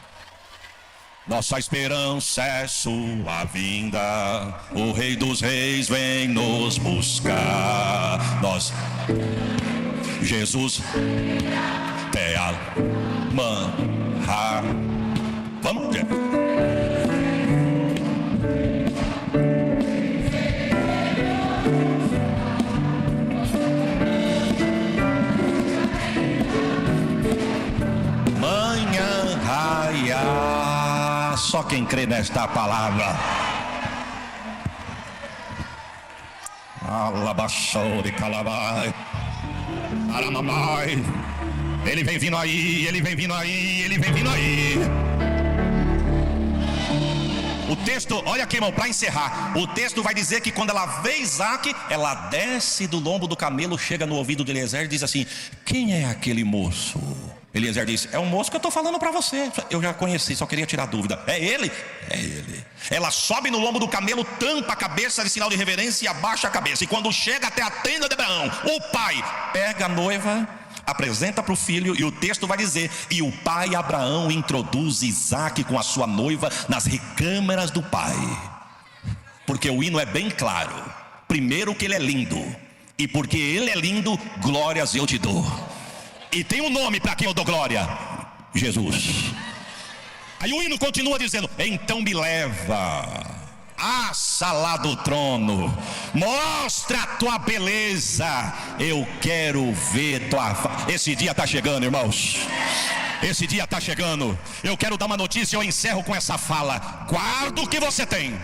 Nossa esperança é sua vinda, o Rei dos Reis vem nos buscar. Nós, Jesus, te amanhã. Vamos ver. Manhã raia. Só quem crê nesta palavra. Alabaxore calabai. Aramamai. Ele vem vindo aí, ele vem vindo aí, ele vem vindo aí. O texto, olha aqui, irmão, para encerrar, o texto vai dizer que quando ela vê Isaac, ela desce do lombo do camelo, chega no ouvido de Eliezer e diz assim: quem é aquele moço? Eliezer disse: é o moço que eu estou falando para você. Eu já conheci, só queria tirar dúvida. É ele? É ele. Ela sobe no lombo do camelo, tampa a cabeça de sinal de reverência e abaixa a cabeça. E quando chega até a tenda de Abraão, o pai pega a noiva, apresenta para o filho, e o texto vai dizer: e o pai Abraão introduz Isaac com a sua noiva nas recâmaras do pai. Porque o hino é bem claro: primeiro que ele é lindo, e porque ele é lindo, glórias eu te dou. E tem um nome para quem eu dou glória: Jesus. Aí o hino continua dizendo: então me leva à sala do trono, mostra a tua beleza, eu quero ver tua face. Esse dia está chegando, irmãos. Esse dia está chegando. Eu quero dar uma notícia, eu encerro com essa fala: guarda o que você tem.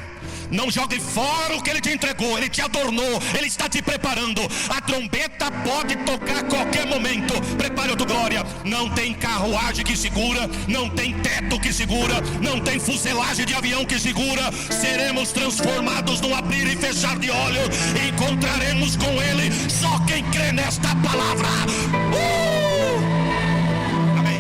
Não jogue fora o que ele te entregou. Ele te adornou, ele está te preparando. A trombeta pode tocar a qualquer momento. Prepare a tua glória. Não tem carruagem que segura, não tem teto que segura, não tem fuselagem de avião que segura. Seremos transformados no abrir e fechar de olhos. Encontraremos com ele. Só quem crê nesta palavra. Amém.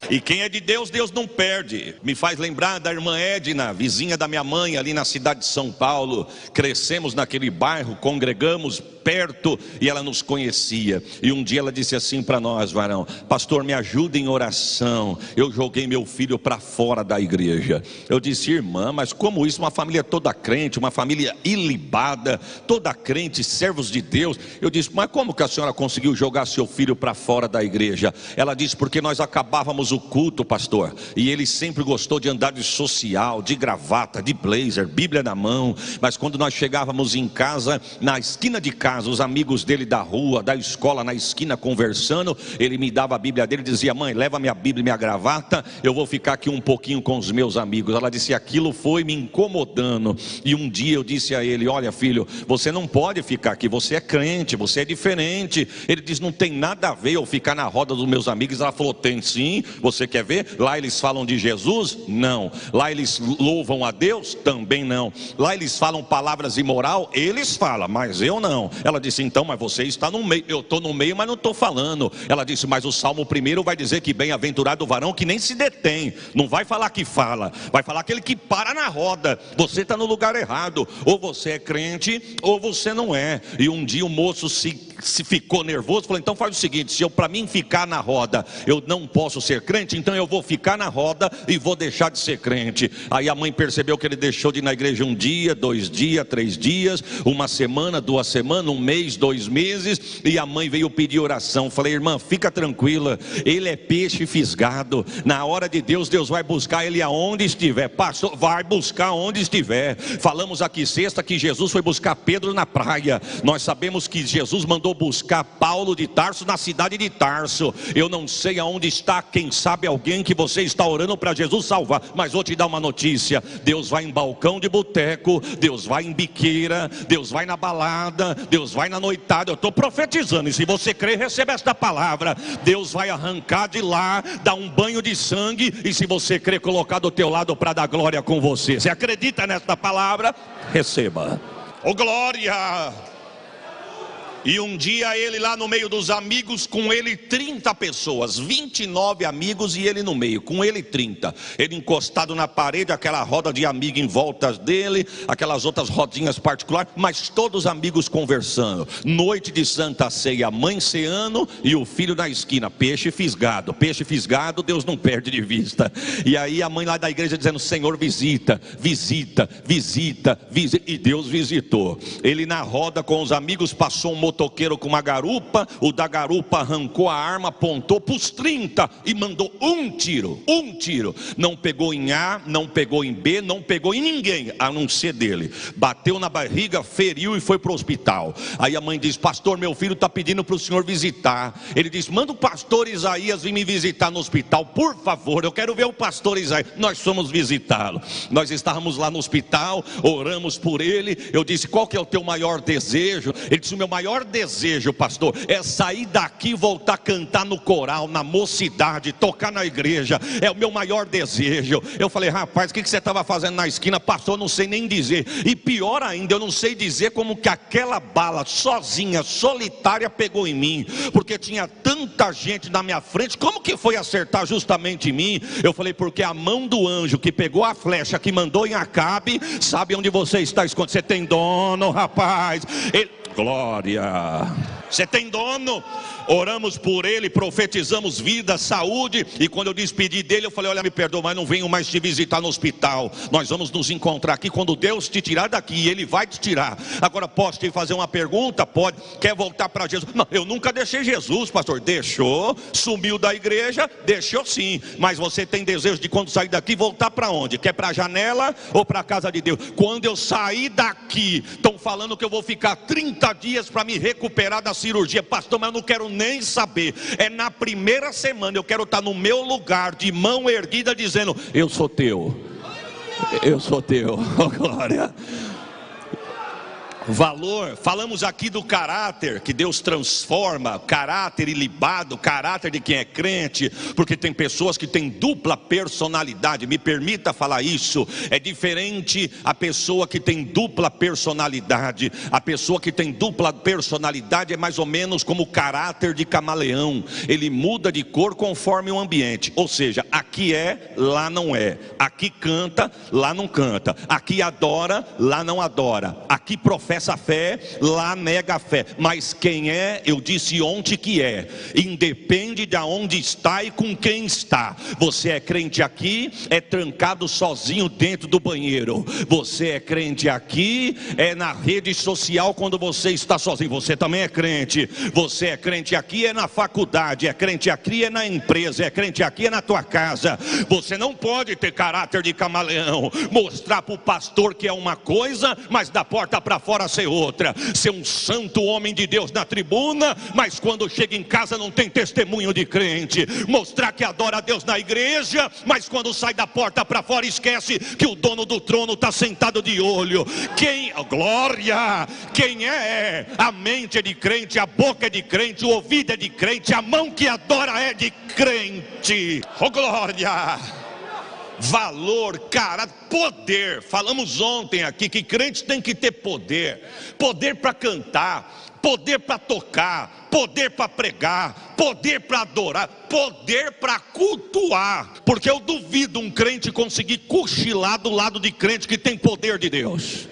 E quem é de Deus, Deus não perde. Me faz lembrar da irmã Edna, vizinha da minha mãe, ali na cidade de São Paulo. Crescemos naquele bairro, congregamos perto e ela nos conhecia. E um dia ela disse assim para nós: varão, pastor, me ajuda em oração. Eu joguei meu filho para fora da igreja. Eu disse: irmã, mas como isso? Uma família toda crente, uma família ilibada, toda crente, servos de Deus. Eu disse: mas como que a senhora conseguiu jogar seu filho para fora da igreja? Ela disse: porque nós acabávamos o culto, pastor, e ele sempre gostou de andar de social, de gravata, de blazer, Bíblia na mão. Mas quando nós chegávamos em casa, na esquina de casa, casa, os amigos dele da rua, da escola, na esquina conversando. Ele me dava a Bíblia dele e dizia: mãe, leva minha Bíblia e minha gravata, eu vou ficar aqui um pouquinho com os meus amigos. Ela disse: aquilo foi me incomodando. E um dia eu disse a ele: olha filho, você não pode ficar aqui, você é crente, você é diferente. Ele disse: não tem nada a ver eu ficar na roda dos meus amigos. Ela falou: tem sim, você quer ver? Lá eles falam de Jesus? Não. Lá eles louvam a Deus? Também não. Lá eles falam palavras imoral? Eles falam, mas eu não. Ela disse: então, mas você está no meio. Eu estou no meio, mas não estou falando. Ela disse: mas o Salmo 1 vai dizer que bem-aventurado o varão que nem se detém. Não vai falar que fala, vai falar aquele que para na roda. Você está no lugar errado. Ou você é crente, ou você não é. E um dia o moço se ficou nervoso, falou: então faz o seguinte, se eu para mim ficar na roda, eu não posso ser crente, então eu vou ficar na roda e vou deixar de ser crente. Aí a mãe percebeu que ele deixou de ir na igreja um dia, 2 dias, 3 dias, uma semana, 2 semanas, 1 mês, 2 meses, e a mãe veio pedir oração. Falei: irmã, fica tranquila, ele é peixe fisgado, na hora de Deus, Deus vai buscar ele aonde estiver. Pastor, vai buscar onde estiver. Falamos aqui sexta que Jesus foi buscar Pedro na praia. Nós sabemos que Jesus mandou buscar Paulo de Tarso na cidade de Tarso. Eu não sei aonde está, quem sabe alguém que você está orando para Jesus salvar, mas vou te dar uma notícia: Deus vai em balcão de boteco, Deus vai em biqueira, Deus vai na balada, Deus vai na noitada. Eu estou profetizando, e se você crer, receba esta palavra. Deus vai arrancar de lá, dar um banho de sangue, e se você crer, colocar do teu lado para dar glória com você. Você acredita nesta palavra? Receba. Oh glória! E um dia ele lá no meio dos amigos, com ele 30 pessoas, 29 amigos e ele no meio, com ele 30. Ele encostado na parede, aquela roda de amigo em volta dele, aquelas outras rodinhas particulares, mas todos amigos conversando. Noite de Santa Ceia, a mãe ceando e o filho na esquina, peixe fisgado, Deus não perde de vista. E aí a mãe lá da igreja dizendo: Senhor, visita, visita, visita, visita. E Deus visitou. Ele na roda com os amigos, passou um motoqueiro com uma garupa, o da garupa arrancou a arma, apontou para os 30 e mandou um tiro, não pegou em A, não pegou em B, não pegou em ninguém, a não ser dele, bateu na barriga, feriu e foi para o hospital. Aí a mãe diz: pastor, meu filho está pedindo para o senhor visitar. Ele diz: manda o pastor Isaías vir me visitar no hospital, por favor, eu quero ver o pastor Isaías. Nós fomos visitá-lo, nós estávamos lá no hospital, oramos por ele. Eu disse: qual que é o teu maior desejo? Ele disse: o meu maior desejo, pastor, é sair daqui e voltar a cantar no coral, na mocidade, tocar na igreja, é o meu maior desejo. Eu falei: rapaz, o que você estava fazendo na esquina? Pastor, eu não sei nem dizer. E pior ainda, eu não sei dizer como que aquela bala sozinha, solitária, pegou em mim, porque tinha tanta gente na minha frente, como que foi acertar justamente em mim? Eu falei: porque a mão do anjo que pegou a flecha, que mandou em Acabe, sabe onde você está escondido. Você tem dono, rapaz. Glória, você tem dono. Oramos por ele, profetizamos vida, saúde. E quando eu despedi dele, eu falei: olha, me perdoa, mas não venho mais te visitar no hospital. Nós vamos nos encontrar aqui quando Deus te tirar daqui, e ele vai te tirar. Agora, posso te fazer uma pergunta? Pode. Quer voltar para Jesus? Não, eu nunca deixei Jesus, pastor. Deixou, sumiu da igreja, deixou sim. Mas você tem desejo de, quando sair daqui, voltar para onde? Quer para a janela ou para a casa de Deus? Quando eu sair daqui, estão falando que eu vou ficar 30 dias para me recuperar da cirurgia. Pastor, mas eu não quero nem saber. É na primeira semana, eu quero estar no meu lugar, de mão erguida, dizendo: eu sou teu, eu sou teu. Oh, glória. Valor, falamos aqui do caráter que Deus transforma, caráter ilibado, caráter de quem é crente, porque tem pessoas que têm dupla personalidade. Me permita falar isso, é diferente a pessoa que tem dupla personalidade. A pessoa que tem dupla personalidade é mais ou menos como o caráter de camaleão, ele muda de cor conforme o ambiente, ou seja, aqui é, lá não é, aqui canta, lá não canta, aqui adora, lá não adora, aqui profeta professa a fé, lá nega a fé. Mas quem é, eu disse ontem que é, independe de onde está e com quem está. Você é crente aqui, é trancado sozinho dentro do banheiro. Você é crente aqui, é na rede social quando você está sozinho. Você também é crente. Você é crente aqui, é na faculdade. É crente aqui, é na empresa. É crente aqui, é na tua casa. Você não pode ter caráter de camaleão, mostrar para o pastor que é uma coisa, mas da porta para fora
fora ser outra. Ser um santo homem de Deus na tribuna, mas quando chega em casa não tem testemunho de crente. Mostrar que adora a Deus na igreja, mas quando sai da porta para fora esquece que o dono do trono está sentado de olho. Glória! Quem é? A mente é de crente, a boca é de crente, o ouvido é de crente, a mão que adora é de crente. Oh, glória! Valor, caráter, poder. Falamos ontem aqui que crente tem que ter poder. Poder para cantar, poder para tocar, poder para pregar, poder para adorar, poder para cultuar. Porque eu duvido um crente conseguir cochilar do lado de crente que tem poder de Deus.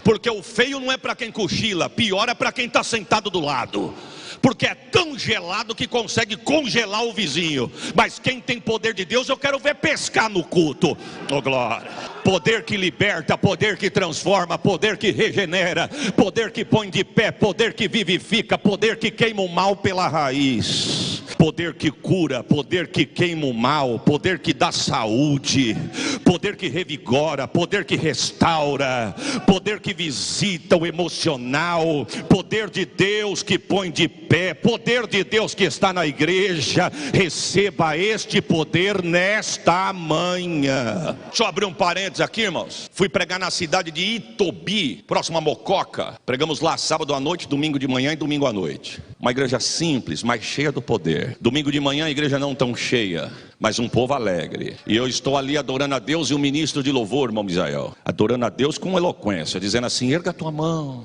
Porque o feio não é para quem cochila, pior é para quem está sentado do lado. Porque é tão gelado que consegue congelar o vizinho. Mas quem tem poder de Deus, eu quero ver pescar no culto. Oh, glória! Poder que liberta, poder que transforma, poder que regenera, poder que põe de pé, poder que vivifica, poder que queima o mal pela raiz, poder que cura, poder que queima o mal, poder que dá saúde, poder que revigora, poder que restaura, poder que visita o emocional, poder de Deus que põe de pé, poder de Deus que está na igreja. Receba este poder nesta manhã. Deixa eu abrir um parênteses aqui, irmãos. Fui pregar na cidade de Itobi, próximo a Mococa. Pregamos lá sábado à noite, domingo de manhã e domingo à noite. Uma igreja simples, mas cheia do poder. Domingo de manhã a igreja não tão cheia, mas um povo alegre. E eu estou ali adorando a Deus, e o ministro de louvor, irmão Misael, adorando a Deus com eloquência, dizendo assim: erga a tua mão,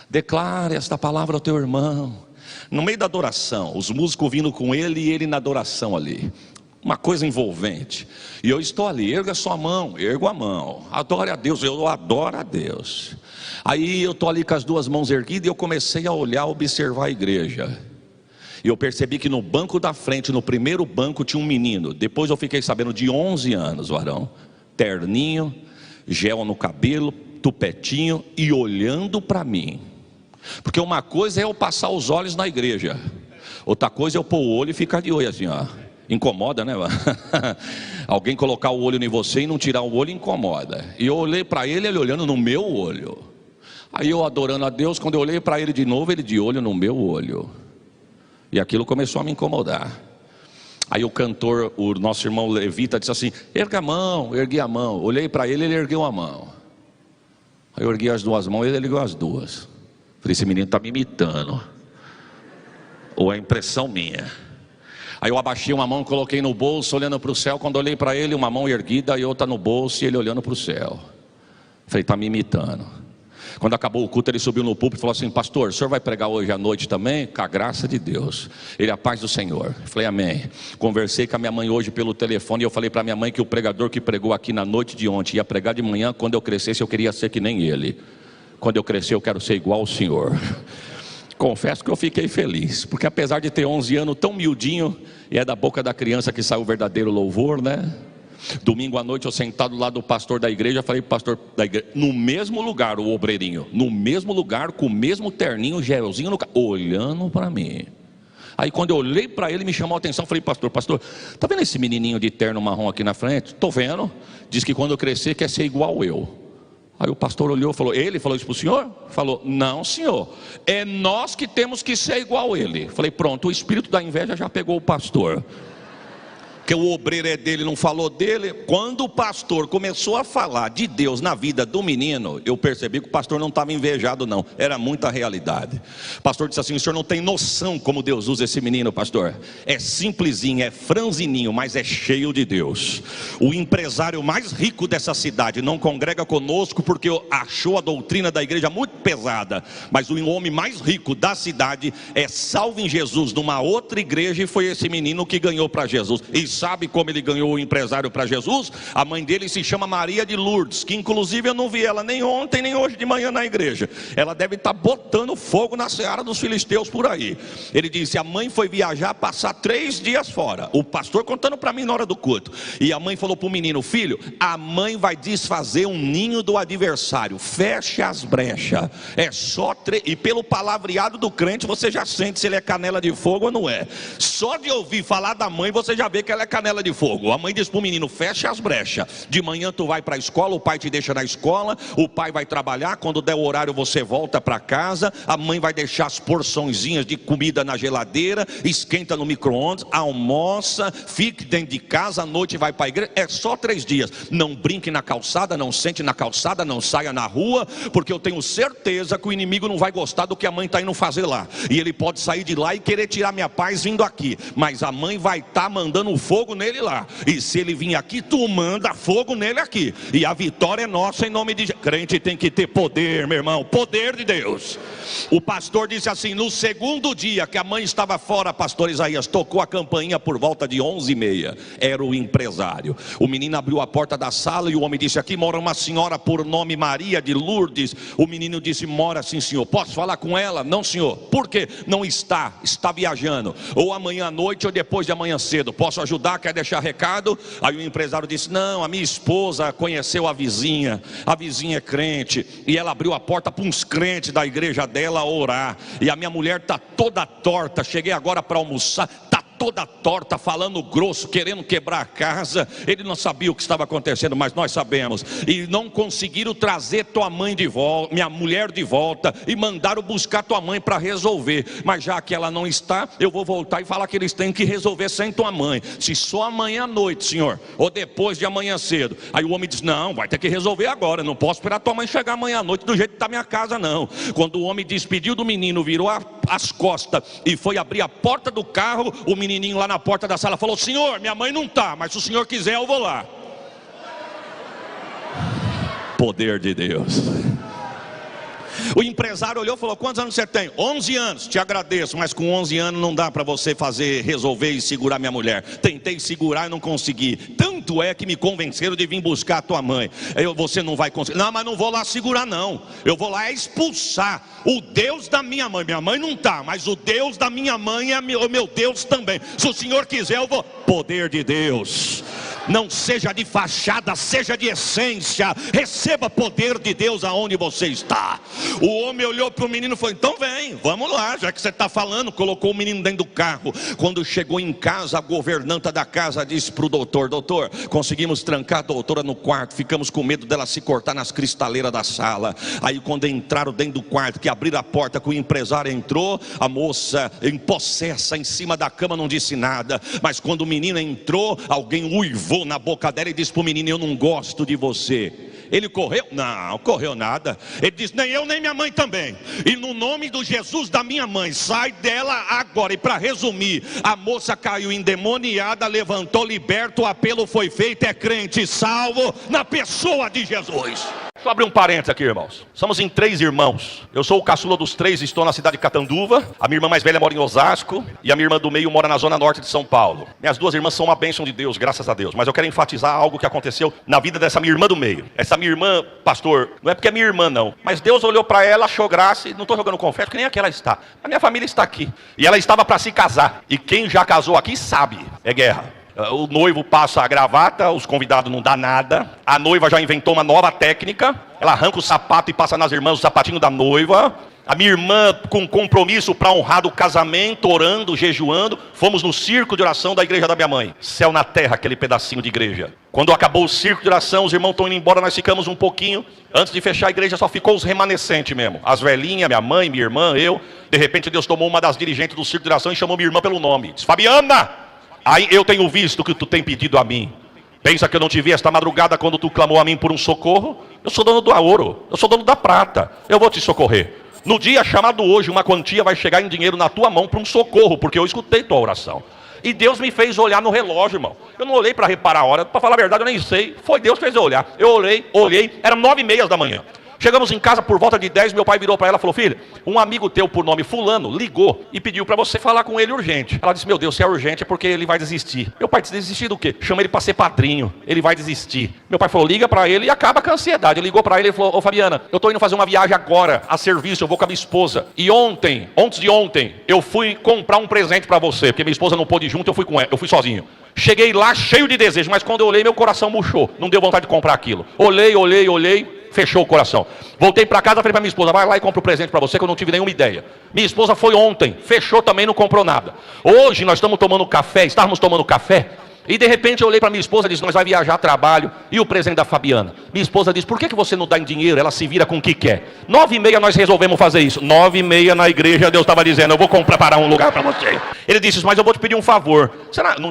declare esta palavra ao teu irmão. No meio da adoração, os músicos vindo com ele e ele na adoração ali. Uma coisa envolvente. E eu estou ali: erga sua mão, ergo a mão, adore a Deus, eu adoro a Deus. Aí eu estou ali com as duas mãos erguidas e eu comecei a olhar, observar a igreja. E eu percebi que no banco da frente, no primeiro banco, tinha um menino. Depois eu fiquei sabendo, de 11 anos, varão, terninho, gel no cabelo, tupetinho e olhando para mim. Porque uma coisa é eu passar os olhos na igreja, outra coisa é eu pôr o olho e ficar de olho assim, ó. Incomoda, né? Alguém colocar o olho em você e não tirar o olho incomoda. E eu olhei para ele, ele olhando no meu olho. Aí eu adorando a Deus, quando eu olhei para ele de novo, ele de olho no meu olho. E aquilo começou a me incomodar. Aí o cantor, o nosso irmão levita, disse assim: erga a mão, ergui a mão. Olhei para ele, ele ergueu a mão. Aí eu ergui as duas mãos, ele ergueu as duas. Falei: esse menino está me imitando, ou é impressão minha? Aí eu abaixei uma mão, coloquei no bolso, olhando para o céu. Quando olhei para ele, uma mão erguida e outra no bolso, e ele olhando para o céu. Falei: está me imitando. Quando acabou o culto, ele subiu no púlpito e falou assim: pastor, o senhor vai pregar hoje à noite também? Com a graça de Deus. Ele: a paz do Senhor. Eu falei: amém. Conversei com a minha mãe hoje pelo telefone, e eu falei para minha mãe que o pregador que pregou aqui na noite de ontem ia pregar de manhã. Quando eu crescesse, eu queria ser que nem ele. Quando eu crescer, eu quero ser igual ao Senhor. Confesso que eu fiquei feliz, porque apesar de ter 11 anos, tão miudinho, e é da boca da criança que sai o verdadeiro louvor, né? Domingo à noite eu sentado lá do pastor da igreja, falei para o pastor da igreja, no mesmo lugar, o obreirinho, no mesmo lugar, com o mesmo terninho, gelzinho no carro, olhando para mim. Aí quando eu olhei para ele, me chamou a atenção. Falei: pastor, tá vendo esse menininho de terno marrom aqui na frente? Tô vendo. Diz que quando eu crescer quer ser igual eu. Aí o pastor olhou e falou: ele falou isso para o senhor? Falou: não, senhor, é nós que temos que ser igual a ele. Falei: pronto, o espírito da inveja já pegou o pastor. Que o obreiro é dele, não falou dele. Quando o pastor começou a falar de Deus na vida do menino, eu percebi que o pastor não estava invejado não, era muita realidade. O pastor disse assim: o senhor não tem noção como Deus usa esse menino, pastor. É simplesinho, é franzininho, mas é cheio de Deus. O empresário mais rico dessa cidade não congrega conosco porque achou a doutrina da igreja muito pesada. Mas o homem mais rico da cidade é salvo em Jesus numa outra igreja, e foi esse menino que ganhou para Jesus. E sabe como ele ganhou o empresário para Jesus? A mãe dele se chama Maria de Lourdes, que inclusive eu não vi ela nem ontem nem hoje de manhã na igreja. Ela deve estar botando fogo na seara dos filisteus por aí. Ele disse: a mãe foi viajar, passar 3 dias fora. O pastor contando para mim na hora do culto. E a mãe falou para o menino: filho, a mãe vai desfazer um ninho do adversário, feche as brechas. É só e pelo palavreado do crente você já sente se ele é canela de fogo ou não é. Só de ouvir falar da mãe você já vê que ela ela é canela de fogo. A mãe diz para o menino: fecha as brechas. De manhã tu vai para a escola, o pai te deixa na escola, o pai vai trabalhar, quando der o horário você volta para casa, a mãe vai deixar as porçõezinhas de comida na geladeira, esquenta no micro-ondas, almoça, fique dentro de casa, à noite vai para a igreja. É só 3 dias. Não brinque na calçada, não sente na calçada, não saia na rua, porque eu tenho certeza que o inimigo não vai gostar do que a mãe está indo fazer lá. E ele pode sair de lá e querer tirar minha paz vindo aqui, mas a mãe vai estar mandando fogo nele lá. E se ele vir aqui, tu manda fogo nele aqui. E a vitória é nossa em nome de Jesus. Crente tem que ter poder, meu irmão, poder de Deus. O pastor disse assim: no segundo dia que a mãe estava fora, pastor Isaías, tocou a campainha por volta de 11h30. Era o empresário. O menino abriu a porta da sala e o homem disse: aqui mora uma senhora por nome Maria de Lourdes. O menino disse: mora sim, senhor. Posso falar com ela? Não, senhor. Por quê? Não está viajando. Ou amanhã à noite ou depois de amanhã cedo. Posso ajudar? Quer deixar recado? Aí o empresário disse: não, a minha esposa conheceu a vizinha é crente, e ela abriu a porta para uns crentes da igreja dela orar, e a minha mulher está toda torta, cheguei agora para almoçar, está toda torta, falando grosso, querendo quebrar a casa. Ele não sabia o que estava acontecendo, mas nós sabemos. E não conseguiram trazer tua mãe de volta, minha mulher de volta, e mandaram buscar tua mãe para resolver. Mas já que ela não está, eu vou voltar e falar que eles têm que resolver sem tua mãe. Se só amanhã à noite, senhor, ou depois de amanhã cedo. Aí o homem diz: não, vai ter que resolver agora, não posso esperar tua mãe chegar amanhã à noite do jeito que está minha casa, não. Quando o homem despediu do menino, virou as costas e foi abrir a porta do carro, o menininho lá na porta da sala falou: senhor, minha mãe não está, mas se o senhor quiser eu vou lá. Poder de Deus. O empresário olhou e falou: quantos anos você tem? 11 anos. Te agradeço, mas com 11 anos não dá para você resolver e segurar minha mulher. Tentei segurar e não consegui. Tanto é que me convenceram de vir buscar a tua mãe. Você não vai conseguir. Não, mas não vou lá segurar não. Eu vou lá expulsar o Deus da minha mãe. Minha mãe não está, mas o Deus da minha mãe é o meu Deus também. Se o senhor quiser eu vou. Poder de Deus. Não seja de fachada, seja de essência. Receba poder de Deus aonde você está. O homem olhou para o menino e falou: então vem, vamos lá, já que você está falando. Colocou o menino dentro do carro. Quando chegou em casa, a governanta da casa disse para o doutor: doutor, conseguimos trancar a doutora no quarto, ficamos com medo dela se cortar nas cristaleiras da sala. Aí quando entraram dentro do quarto, que abriram a porta, que o empresário entrou, a moça empossessa em cima da cama não disse nada. Mas quando o menino entrou, alguém uivou na boca dela e disse para o menino: eu não gosto de você. Ele correu? Não, correu nada. Ele disse: nem eu nem minha mãe também. E no nome do Jesus da minha mãe, sai dela agora. E para resumir, a moça caiu endemoniada, levantou, liberto, o apelo foi feito, é crente salvo na pessoa de Jesus.
Deixa eu abrir um parênteses aqui, irmãos. Somos em 3 irmãos. Eu sou o caçula dos 3, estou na cidade de Catanduva. A minha irmã mais velha mora em Osasco e a minha irmã do meio mora na zona norte de São Paulo. Minhas 2 irmãs são uma bênção de Deus, graças a Deus. Mas eu quero enfatizar algo que aconteceu na vida dessa minha irmã do meio. Essa minha irmã, pastor, não é porque é minha irmã não, mas Deus olhou para ela, achou graça, e não estou jogando confete, porque nem aqui ela está. A minha família está aqui. E ela estava para se casar. E quem já casou aqui sabe, é guerra. O noivo passa a gravata, os convidados não dá nada. A noiva já inventou uma nova técnica. Ela arranca o sapato e passa nas irmãs o sapatinho da noiva. A minha irmã, com compromisso para honrar o casamento, orando, jejuando, fomos no circo de oração da igreja da minha mãe. Céu na terra, aquele pedacinho de igreja. Quando acabou o circo de oração, os irmãos estão indo embora, nós ficamos um pouquinho. Antes de fechar a igreja, só ficou os remanescentes mesmo. As velhinhas, minha mãe, minha irmã, eu. De repente Deus tomou uma das dirigentes do circo de oração e chamou minha irmã pelo nome. Disse: Fabiana! Aí eu tenho visto o que tu tem pedido a mim. Pensa que eu não te vi esta madrugada quando tu clamou a mim por um socorro? Eu sou dono do ouro, eu sou dono da prata, eu vou te socorrer. No dia chamado hoje, uma quantia vai chegar em dinheiro na tua mão para um socorro, porque eu escutei tua oração. E Deus me fez olhar no relógio, irmão. Eu não olhei para reparar a hora, para falar a verdade eu nem sei. Foi Deus que fez eu olhar. Eu olhei, era 9h30 da manhã. Chegamos em casa por volta de 10, meu pai virou para ela e falou: filha, um amigo teu por nome fulano ligou e pediu para você falar com ele urgente. Ela disse: meu Deus, se é urgente é porque ele vai desistir. Meu pai disse: desistir do quê? Chama ele para ser padrinho, ele vai desistir. Meu pai falou: liga para ele e acaba com a ansiedade. Ligou para ele e falou: ô Fabiana, eu estou indo fazer uma viagem agora, a serviço, eu vou com a minha esposa. E antes de ontem, eu fui comprar um presente para você, porque minha esposa não pôde ir junto, eu fui com ela, eu fui sozinho. Cheguei lá cheio de desejo, mas quando eu olhei, meu coração murchou, não deu vontade de comprar aquilo. Olhei, fechou o coração. Voltei para casa, falei para minha esposa: vai lá e compra um presente para você, que eu não tive nenhuma ideia. Minha esposa foi ontem, fechou também, não comprou nada. Hoje nós estávamos tomando café, E de repente eu olhei para minha esposa e disse, nós vai viajar a trabalho. E o presente da Fabiana? Minha esposa disse, por que você não dá em dinheiro? Ela se vira com o que quer. 9h30 nós resolvemos fazer isso. 9h30 na igreja, Deus estava dizendo, eu vou preparar um lugar para você. Ele disse, mas eu vou te pedir um favor.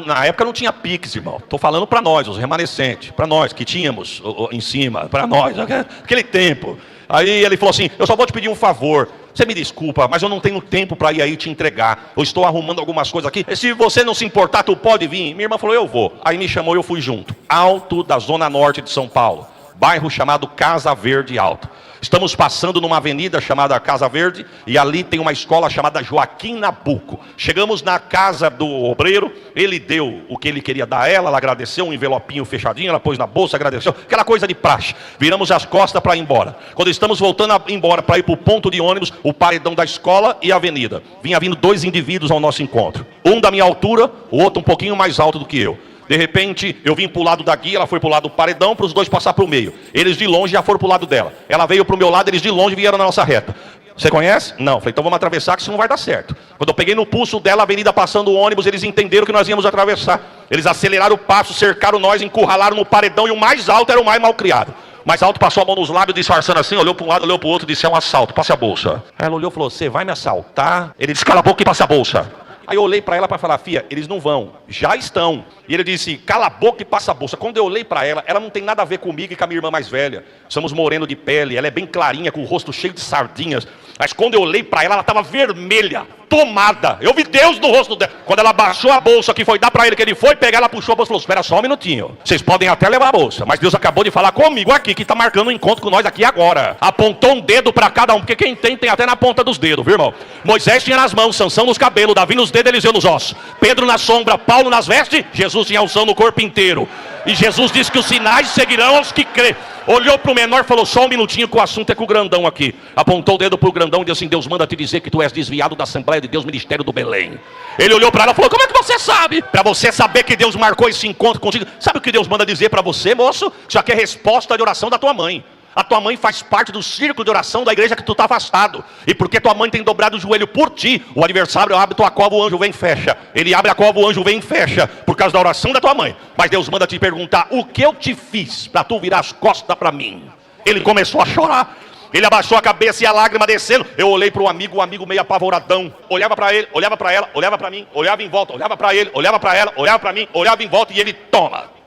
Na época não tinha Pix, irmão. Estou falando para nós, os remanescentes. Para nós que tínhamos em cima. Para nós, aquele tempo. Aí ele falou assim, eu só vou te pedir um favor. Você me desculpa, mas eu não tenho tempo para ir aí te entregar. Eu estou arrumando algumas coisas aqui. Se você não se importar, tu pode vir. Minha irmã falou, eu vou. Aí me chamou e eu fui junto. Alto da zona norte de São Paulo. Bairro chamado Casa Verde Alto. Estamos passando numa avenida chamada Casa Verde e ali tem uma escola chamada Joaquim Nabuco. Chegamos na casa do obreiro, ele deu o que ele queria dar a ela, ela agradeceu, um envelopinho fechadinho, ela pôs na bolsa, agradeceu, aquela coisa de praxe. Viramos as costas para ir embora. Quando estamos voltando embora para ir para o ponto de ônibus, o paredão da escola e a avenida. Vinha vindo 2 indivíduos ao nosso encontro. Um da minha altura, o outro um pouquinho mais alto do que eu. De repente, eu vim para o lado da guia, ela foi para o lado do paredão, para os dois passar para o meio. Eles de longe já foram para o lado dela. Ela veio para o meu lado, eles de longe vieram na nossa reta. Você conhece? Não. Falei, então vamos atravessar que isso não vai dar certo. Quando eu peguei no pulso dela, a avenida passando o ônibus, eles entenderam que nós íamos atravessar. Eles aceleraram o passo, cercaram nós, encurralaram no paredão e o mais alto era o mais malcriado. O mais alto passou a mão nos lábios, disfarçando assim, olhou para um lado, olhou para o outro, disse, é um assalto, passe a bolsa. Aí ela olhou e falou, você vai me assaltar? Ele disse, cala a boca e passe a bolsa. Aí eu olhei para ela para falar, filha, eles não vão, já estão. E ele disse, cala a boca e passa a bolsa. Quando eu olhei para ela, ela não tem nada a ver comigo e com a minha irmã mais velha. Somos moreno de pele, ela é bem clarinha, com o rosto cheio de sardinhas. Mas quando eu olhei para ela estava vermelha, tomada. Eu vi Deus no rosto dela. Quando ela baixou a bolsa, que foi dar para ele, que ele foi pegar, ela puxou a bolsa e falou, espera só um minutinho. Vocês podem até levar a bolsa, mas Deus acabou de falar comigo aqui, que está marcando um encontro com nós aqui agora. Apontou um dedo para cada um, porque quem tem até na ponta dos dedos, viu, irmão? Moisés tinha nas mãos, Sansão nos cabelos, Davi nos dedos, Eliseu nos ossos. Pedro na sombra, Paulo nas vestes, Jesus tinha unção no corpo inteiro. E Jesus disse que os sinais seguirão aos que crê. Olhou para o menor e falou, só um minutinho que o assunto é com o grandão aqui. Apontou o dedo para o grandão e disse assim, Deus manda te dizer que tu és desviado da Assembleia de Deus, Ministério do Belém. Ele olhou para ela e falou, como é que você sabe? Para você saber que Deus marcou esse encontro contigo. Sabe o que Deus manda dizer para você, moço? Isso aqui é resposta de oração da tua mãe. A tua mãe faz parte do círculo de oração da igreja que tu está afastado. E porque tua mãe tem dobrado o joelho por ti, o adversário abre tua cova, o anjo vem e fecha. Ele abre a cova, o anjo vem e fecha, por causa da oração da tua mãe. Mas Deus manda te perguntar, o que eu te fiz para tu virar as costas para mim? Ele começou a chorar. Ele abaixou a cabeça e a lágrima descendo. Eu olhei para o amigo meio apavoradão. Olhava para ele, olhava para ela, olhava para mim, olhava em volta, olhava para ele, olhava para ela, olhava para mim, olhava em volta e ele toma.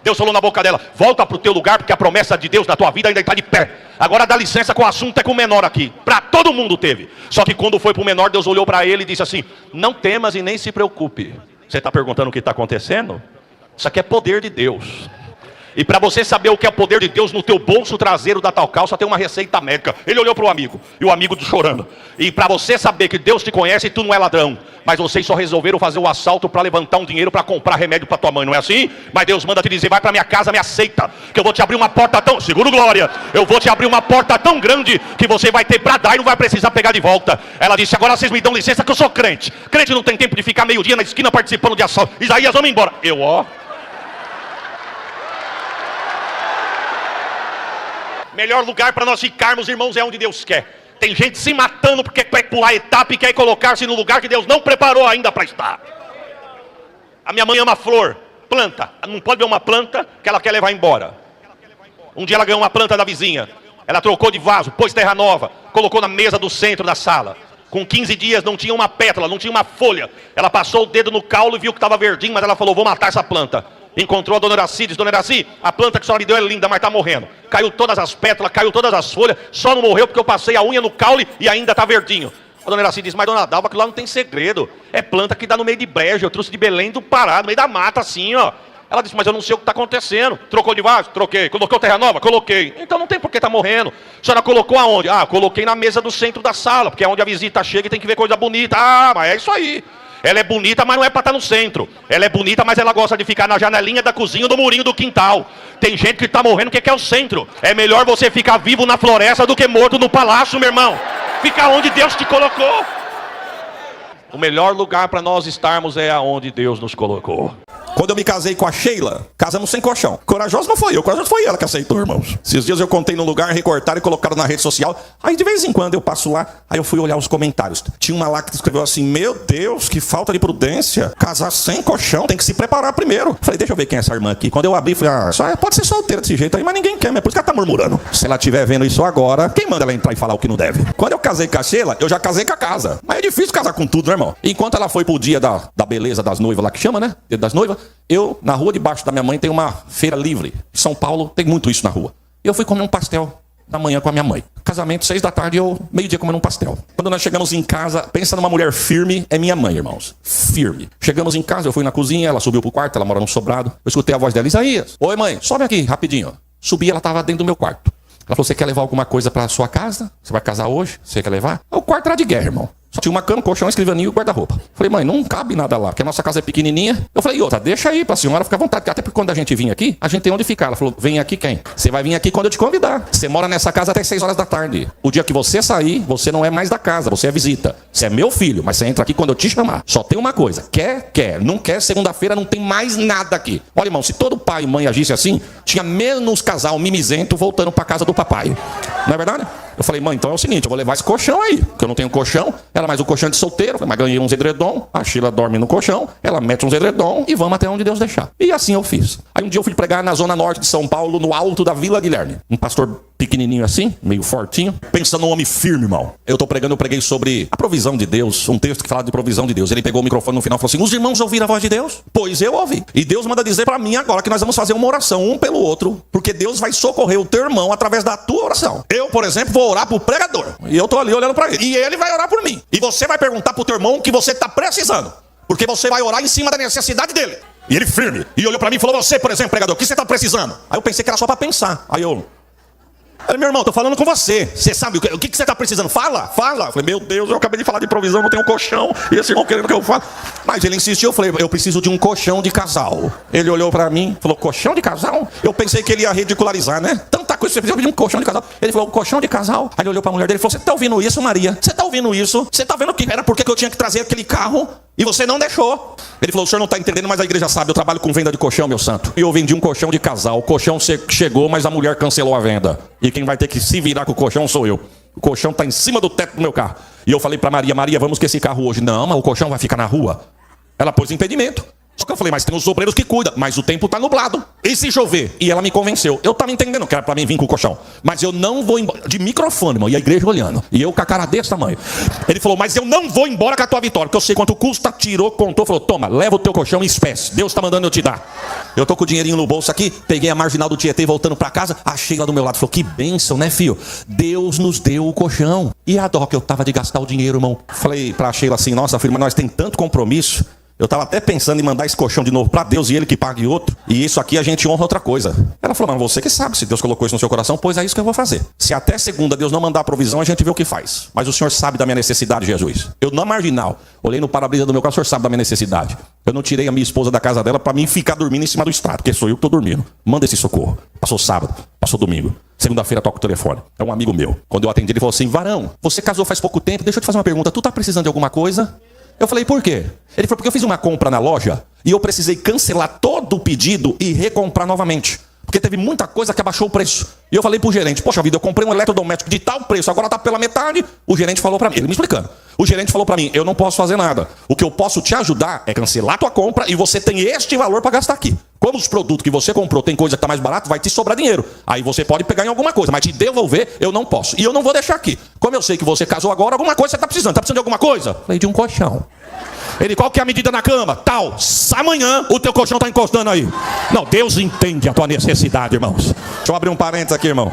Deus falou na boca dela, volta para o teu lugar, porque a promessa de Deus na tua vida ainda está de pé. Agora dá licença que o assunto é com o menor aqui. Para todo mundo teve. Só que quando foi para o menor, Deus olhou para ele e disse assim, não temas e nem se preocupe. Você está perguntando o que está acontecendo? Isso aqui é poder de Deus. E para você saber o que é o poder de Deus, no teu bolso traseiro da tal calça tem uma receita médica. Ele olhou para o amigo, e o amigo chorando. E para você saber que Deus te conhece, tu não é ladrão. Mas vocês só resolveram fazer o assalto para levantar um dinheiro para comprar remédio para tua mãe, não é assim? Mas Deus manda te dizer, vai para minha casa, me aceita, que eu vou te abrir uma porta tão, seguro glória, eu vou te abrir uma porta tão grande, que você vai ter para dar e não vai precisar pegar de volta. Ela disse, agora vocês me dão licença que eu sou crente. Crente não tem tempo de ficar meio dia na esquina participando de assalto. Isaías, vamos embora. Melhor lugar para nós ficarmos, irmãos, é onde Deus quer. Tem gente se matando porque quer pular etapa e quer colocar-se no lugar que Deus não preparou ainda para estar. A minha mãe ama flor, planta. Não pode ver uma planta que ela quer levar embora. Um dia ela ganhou uma planta da vizinha. Ela trocou de vaso, pôs terra nova, colocou na mesa do centro da sala. Com 15 dias não tinha uma pétala, não tinha uma folha. Ela passou o dedo no caule e viu que estava verdinho, mas ela falou, vou matar essa planta. Encontrou a dona Iraci, disse, dona Iraci, a planta que a senhora me deu é linda, mas está morrendo. Caiu todas as pétalas, caiu todas as folhas, só não morreu porque eu passei a unha no caule e ainda está verdinho. A dona Iraci disse, mas dona Dalva, aquilo lá não tem segredo. É planta que dá no meio de brejo, eu trouxe de Belém do Pará, no meio da mata assim, ó. Ela disse, mas eu não sei o que está acontecendo. Trocou de vaso? Troquei. Colocou terra nova? Coloquei. Então não tem por que está morrendo. A senhora colocou aonde? Ah, coloquei na mesa do centro da sala, porque é onde a visita chega e tem que ver coisa bonita. Ah, mas é isso aí. Ela é bonita, mas não é para estar no centro. Ela é bonita, mas ela gosta de ficar na janelinha da cozinha, do murinho do quintal. Tem gente que está morrendo que quer o centro. É melhor você ficar vivo na floresta do que morto no palácio, meu irmão. Fica onde Deus te colocou. O melhor lugar para nós estarmos é aonde Deus nos colocou.
Quando eu me casei com a Sheila, casamos sem colchão. Corajoso não foi eu, corajoso foi ela que aceitou, irmãos. Esses dias eu contei no lugar, recortaram e colocaram na rede social. Aí de vez em quando eu passo lá, aí eu fui olhar os comentários. Tinha uma lá que escreveu assim: meu Deus, que falta de prudência. Casar sem colchão, tem que se preparar primeiro. Falei, deixa eu ver quem é essa irmã aqui. Quando eu abri, falei, pode ser solteira desse jeito aí, mas ninguém quer, mas por isso que ela tá murmurando. Se ela estiver vendo isso agora, quem manda ela entrar e falar o que não deve? Quando eu casei com a Sheila, eu já casei com a casa. Mas é difícil casar com tudo, né, irmão? Enquanto ela foi pro dia da beleza das noivas lá, que chama, né? Dia das noivas, eu, na rua debaixo da minha mãe, tem uma feira livre. Em São Paulo tem muito isso na rua. Eu fui comer um pastel da manhã com a minha mãe. Casamento, 6 da tarde, eu meio-dia comendo um pastel. Quando nós chegamos em casa, pensa numa mulher firme, é minha mãe, irmãos. Firme. Chegamos em casa, eu fui na cozinha, ela subiu pro quarto, ela mora num sobrado. Eu escutei a voz dela: Isaías, oi mãe, sobe aqui, rapidinho. Subi, ela tava dentro do meu quarto. Ela falou: você quer levar alguma coisa pra sua casa? Você vai casar hoje? Você quer levar? O quarto era de guerra, irmão. Só tinha uma cama, colchão, escrivaninho e guarda-roupa. Falei, mãe, não cabe nada lá, porque a nossa casa é pequenininha. Eu falei, outra, deixa aí pra senhora ficar à vontade, até porque quando a gente vir aqui, a gente tem onde ficar. Ela falou, vem aqui quem? Você vai vir aqui quando eu te convidar. Você mora nessa casa até 6 horas da tarde. O dia que você sair, você não é mais da casa, você é visita. Você é meu filho, mas você entra aqui quando eu te chamar. Só tem uma coisa, quer. Não quer, segunda-feira não tem mais nada aqui. Olha, irmão, se todo pai e mãe agisse assim, tinha menos casal mimizento voltando pra casa do papai. Não é verdade? Eu falei, mãe, então é o seguinte, eu vou levar esse colchão aí, porque eu não tenho colchão, ela mais um colchão de solteiro, mas ganhei uns edredom, a Sheila dorme no colchão, ela mete uns edredom e vamos até onde Deus deixar. E assim eu fiz. Aí um dia eu fui pregar na zona norte de São Paulo, no alto da Vila Guilherme. Um pastor pequenininho assim, meio fortinho, pensando num homem firme, irmão. Eu preguei sobre a provisão de Deus, um texto que fala de provisão de Deus. Ele pegou o microfone no final e falou assim, os irmãos ouviram a voz de Deus? Pois eu ouvi. E Deus manda dizer pra mim agora que nós vamos fazer uma oração um pelo outro, porque Deus vai socorrer o teu irmão através da tua oração. Eu, por exemplo, vou orar pro pregador. E eu tô ali olhando pra ele. E ele vai orar por mim. E você vai perguntar pro teu irmão o que você tá precisando. Porque você vai orar em cima da necessidade dele. E ele firme. E olhou pra mim e falou, você, por exemplo, pregador, o que você tá precisando? Aí eu pensei que era só pra pensar. Aí eu... meu irmão, tô falando com você. Você sabe o que você tá precisando? Fala. Eu falei, meu Deus, eu acabei de falar de provisão, não tenho um colchão. E esse irmão querendo que eu fale. Mas ele insistiu, eu falei, eu preciso de um colchão de casal. Ele olhou pra mim, falou, colchão de casal? Eu pensei que ele ia ridicularizar, né? Tanta coisa, você precisa de um colchão de casal. Ele falou, colchão de casal? Aí ele olhou pra mulher dele e falou, você tá ouvindo isso, Maria? Você tá ouvindo isso? Você tá vendo que era porque eu tinha que trazer aquele carro e você não deixou? Ele falou, o senhor não está entendendo, mas a igreja sabe, eu trabalho com venda de colchão, meu santo. E eu vendi um colchão de casal. O colchão chegou, mas a mulher cancelou a venda. E quem vai ter que se virar com o colchão sou eu. O colchão está em cima do teto do meu carro. E eu falei para Maria, vamos com esse carro hoje. Não, mas o colchão vai ficar na rua. Ela pôs impedimento. Só que eu falei, mas tem os obreiros que cuidam. Mas o tempo está nublado. E se chover? E ela me convenceu. Eu estava entendendo que era para mim vir com o colchão. Mas eu não vou embora. De microfone, irmão. E a igreja olhando. E eu com a cara desse tamanho. Ele falou, mas eu não vou embora com a tua vitória. Porque eu sei quanto custa. Tirou, contou. Falou, toma, leva o teu colchão em espécie. Deus está mandando eu te dar. Eu tô com o dinheirinho no bolso aqui. Peguei a marginal do Tietê voltando para casa. Achei lá do meu lado. Falou, que bênção, né, filho? Deus nos deu o colchão. E a dó que eu tava de gastar o dinheiro, irmão. Falei pra Sheila assim, nossa, filho, mas nós tem tanto compromisso. Eu estava até pensando em mandar esse colchão de novo para Deus e ele que pague outro. E isso aqui a gente honra outra coisa. Ela falou, mas você que sabe, se Deus colocou isso no seu coração, pois é isso que eu vou fazer. Se até segunda Deus não mandar a provisão, a gente vê o que faz. Mas o Senhor sabe da minha necessidade, Jesus. Eu na marginal, olhei no para-brisa do meu carro, o Senhor sabe da minha necessidade. Eu não tirei a minha esposa da casa dela para mim ficar dormindo em cima do estrado, porque sou eu que estou dormindo. Manda esse socorro. Passou sábado, passou domingo. Segunda-feira toca o telefone. É um amigo meu. Quando eu atendi, ele falou assim, varão, você casou faz pouco tempo, deixa eu te fazer uma pergunta. Tu tá precisando de alguma coisa? Eu falei, por quê? Ele falou, porque eu fiz uma compra na loja e eu precisei cancelar todo o pedido e recomprar novamente. Porque teve muita coisa que abaixou o preço. E eu falei pro gerente, poxa vida, eu comprei um eletrodoméstico de tal preço, agora tá pela metade. O gerente falou pra mim, ele me explicando. O gerente falou pra mim, eu não posso fazer nada. O que eu posso te ajudar é cancelar tua compra e você tem este valor pra gastar aqui. Como os produtos que você comprou tem coisa que tá mais barato, vai te sobrar dinheiro. Aí você pode pegar em alguma coisa, mas te devolver eu não posso. E eu não vou deixar aqui. Como eu sei que você casou agora, alguma coisa você tá precisando. Tá precisando de alguma coisa? Falei, de um colchão. Ele, qual que é a medida na cama? Tal. Amanhã o teu colchão tá encostando aí. Não, Deus entende a tua necessidade, irmãos. Deixa eu abrir um parênteses aqui, irmão.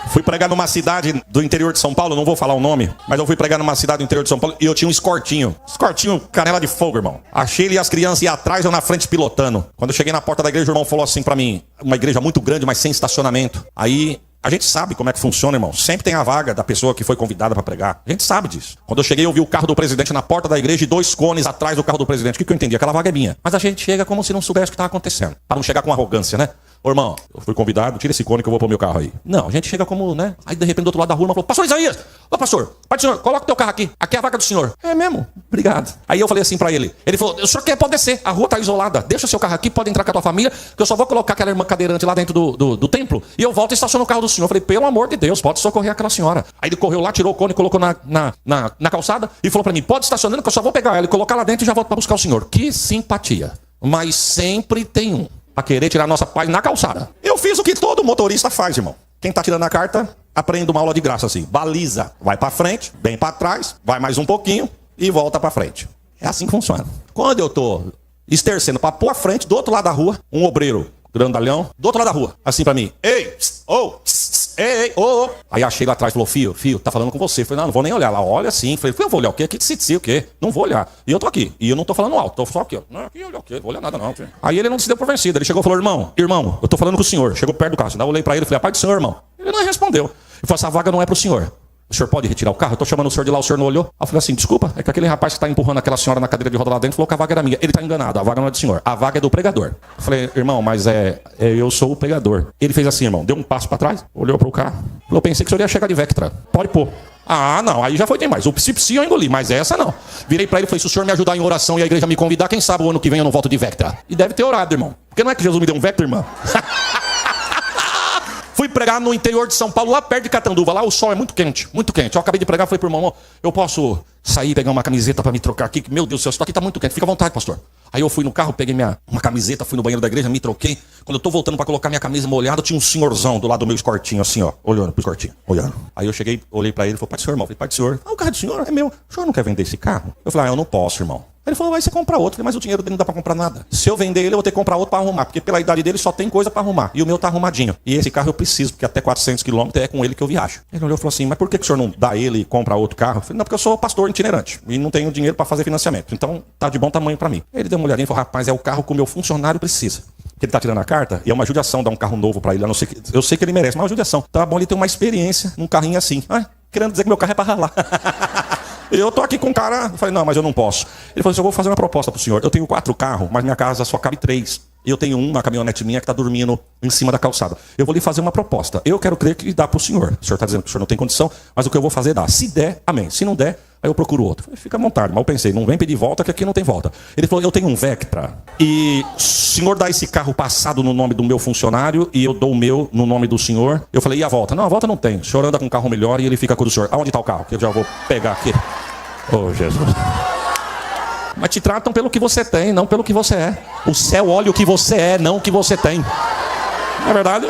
Fui pregar numa cidade do interior de São Paulo, não vou falar o nome, mas eu fui pregar numa cidade do interior de São Paulo e eu tinha um escortinho. Escortinho, canela de fogo, irmão. Achei ele e as crianças iam atrás, eu na frente pilotando. Quando eu cheguei na porta da igreja, o irmão falou assim pra mim, uma igreja muito grande, mas sem estacionamento. Aí... a gente sabe como é que funciona, irmão. Sempre tem a vaga da pessoa que foi convidada para pregar. A gente sabe disso. Quando eu cheguei, eu vi o carro do presidente na porta da igreja e 2 cones atrás do carro do presidente. O que eu entendi? Aquela vaga é minha. Mas a gente chega como se não soubesse o que estava acontecendo. Para não chegar com arrogância, né? Ô irmão, eu fui convidado, tira esse cone que eu vou pro meu carro aí. Não, a gente chega como, né? Aí de repente do outro lado da rua, falou, pastor Isaías, ô pastor, pai do senhor, coloca o teu carro aqui. Aqui é a vaga do senhor. É mesmo? Obrigado. Aí eu falei assim pra ele. Ele falou, o senhor quer, pode descer, a rua tá isolada. Deixa o seu carro aqui, pode entrar com a tua família, que eu só vou colocar aquela irmã cadeirante lá dentro do templo e eu volto e estaciono o carro do senhor. Eu falei, pelo amor de Deus, pode socorrer aquela senhora. Aí ele correu lá, tirou o cone, colocou na calçada e falou pra mim, pode estacionando que eu só vou pegar ela e colocar lá dentro e já volto pra buscar o senhor. Que simpatia. Mas sempre tem um a querer tirar nossa paz na calçada. Eu fiz o que todo motorista faz, irmão. Quem tá tirando a carta, aprende uma aula de graça assim. Baliza. Vai pra frente, bem pra trás, vai mais um pouquinho e volta pra frente. É assim que funciona. Quando eu tô estercendo pra pôr à frente, do outro lado da rua, um obreiro grandalhão, do outro lado da rua, assim pra mim. Ei, ei, ô. Aí achei lá atrás, falou, filho, tá falando com você. Eu falei, não vou nem olhar lá. Olha sim. Falei, eu vou olhar o quê? Aqui de o quê? Não vou olhar. E eu tô aqui. E eu não tô falando alto, tô só aqui, ó. Não, aqui olha o quê? Não vou olhar nada não, filho. Aí ele não se deu por vencido. Ele chegou e falou, irmão, eu tô falando com o senhor. Chegou perto do carro. Daí eu olhei pra ele e falei, a paz do senhor, irmão. Ele não respondeu. Ele falou, essa vaga não é pro senhor. O senhor pode retirar o carro? Eu tô chamando o senhor de lá, o senhor não olhou? Aí eu falei assim, desculpa, é que aquele rapaz que tá empurrando aquela senhora na cadeira de roda lá dentro falou que a vaga era minha. Ele tá enganado, a vaga não é do senhor, a vaga é do pregador. Eu falei, irmão, mas eu sou o pregador. Ele fez assim, irmão, deu um passo pra trás, olhou pro carro, falou, pensei que o senhor ia chegar de Vectra. Pode pôr. Ah, não, aí já foi demais. O psi eu engoli, mas essa não. Virei pra ele e falei, se o senhor me ajudar em oração e a igreja me convidar, quem sabe o ano que vem eu não volto de Vectra. E deve ter orado, irmão. Porque não é que Jesus me deu um Vectra, irmão? Fui pregar no interior de São Paulo, lá perto de Catanduva. Lá o sol é muito quente, muito quente. Eu acabei de pregar, falei pro irmão, eu posso sair e pegar uma camiseta para me trocar aqui? Meu Deus do céu, isso aqui tá muito quente, fica à vontade, pastor. Aí eu fui no carro, peguei uma camiseta, fui no banheiro da igreja, me troquei. Quando eu tô voltando para colocar minha camisa molhada, tinha um senhorzão do lado do meu escortinho, assim, ó, olhando pro escortinho, olhando. Aí eu cheguei, olhei para ele e falei, pai do senhor, irmão. Falei, pai do senhor, o carro do senhor é meu. O senhor não quer vender esse carro? Eu falei, eu não posso, irmão. Ele falou, vai você comprar outro. Eu falei, mas o dinheiro dele não dá pra comprar nada. Se eu vender ele, eu vou ter que comprar outro pra arrumar. Porque pela idade dele só tem coisa pra arrumar. E o meu tá arrumadinho. E esse carro eu preciso, porque até 400 km é com ele que eu viajo. Ele olhou e falou assim, mas por que o senhor não dá ele e compra outro carro? Eu falei, não, porque eu sou pastor itinerante. E não tenho dinheiro pra fazer financiamento. Então tá de bom tamanho pra mim. Ele deu uma olhadinha e falou, rapaz, é o carro que o meu funcionário precisa. Porque ele tá tirando a carta e é uma judiação dar um carro novo pra ele. Eu sei que ele merece, mas é uma judiação. Tá bom ele ter uma experiência num carrinho assim. Querendo dizer que meu carro é pra ralar. Eu tô aqui com um cara, eu falei, não, mas eu não posso. Ele falou assim, eu vou fazer uma proposta pro senhor. Eu tenho 4 carros, mas minha casa só cabe 3. E eu tenho uma caminhonete minha que tá dormindo em cima da calçada. Eu vou lhe fazer uma proposta. Eu quero crer que dá pro senhor. O senhor tá dizendo que o senhor não tem condição, mas o que eu vou fazer dá. Se der, amém. Se não der, aí eu procuro outro. Falei, fica à vontade. Mas eu pensei, não vem pedir volta, que aqui não tem volta. Ele falou, eu tenho um Vectra. E o senhor dá esse carro passado no nome do meu funcionário e eu dou o meu no nome do senhor. Eu falei, e a volta? Não, a volta não tem. O senhor anda com um carro melhor e ele fica com o do senhor. Aonde tá o carro? Que eu já vou pegar aqui. Oh, Jesus. Mas te tratam pelo que você tem, não pelo que você é. O céu olha o que você é, não o que você tem. Não é verdade?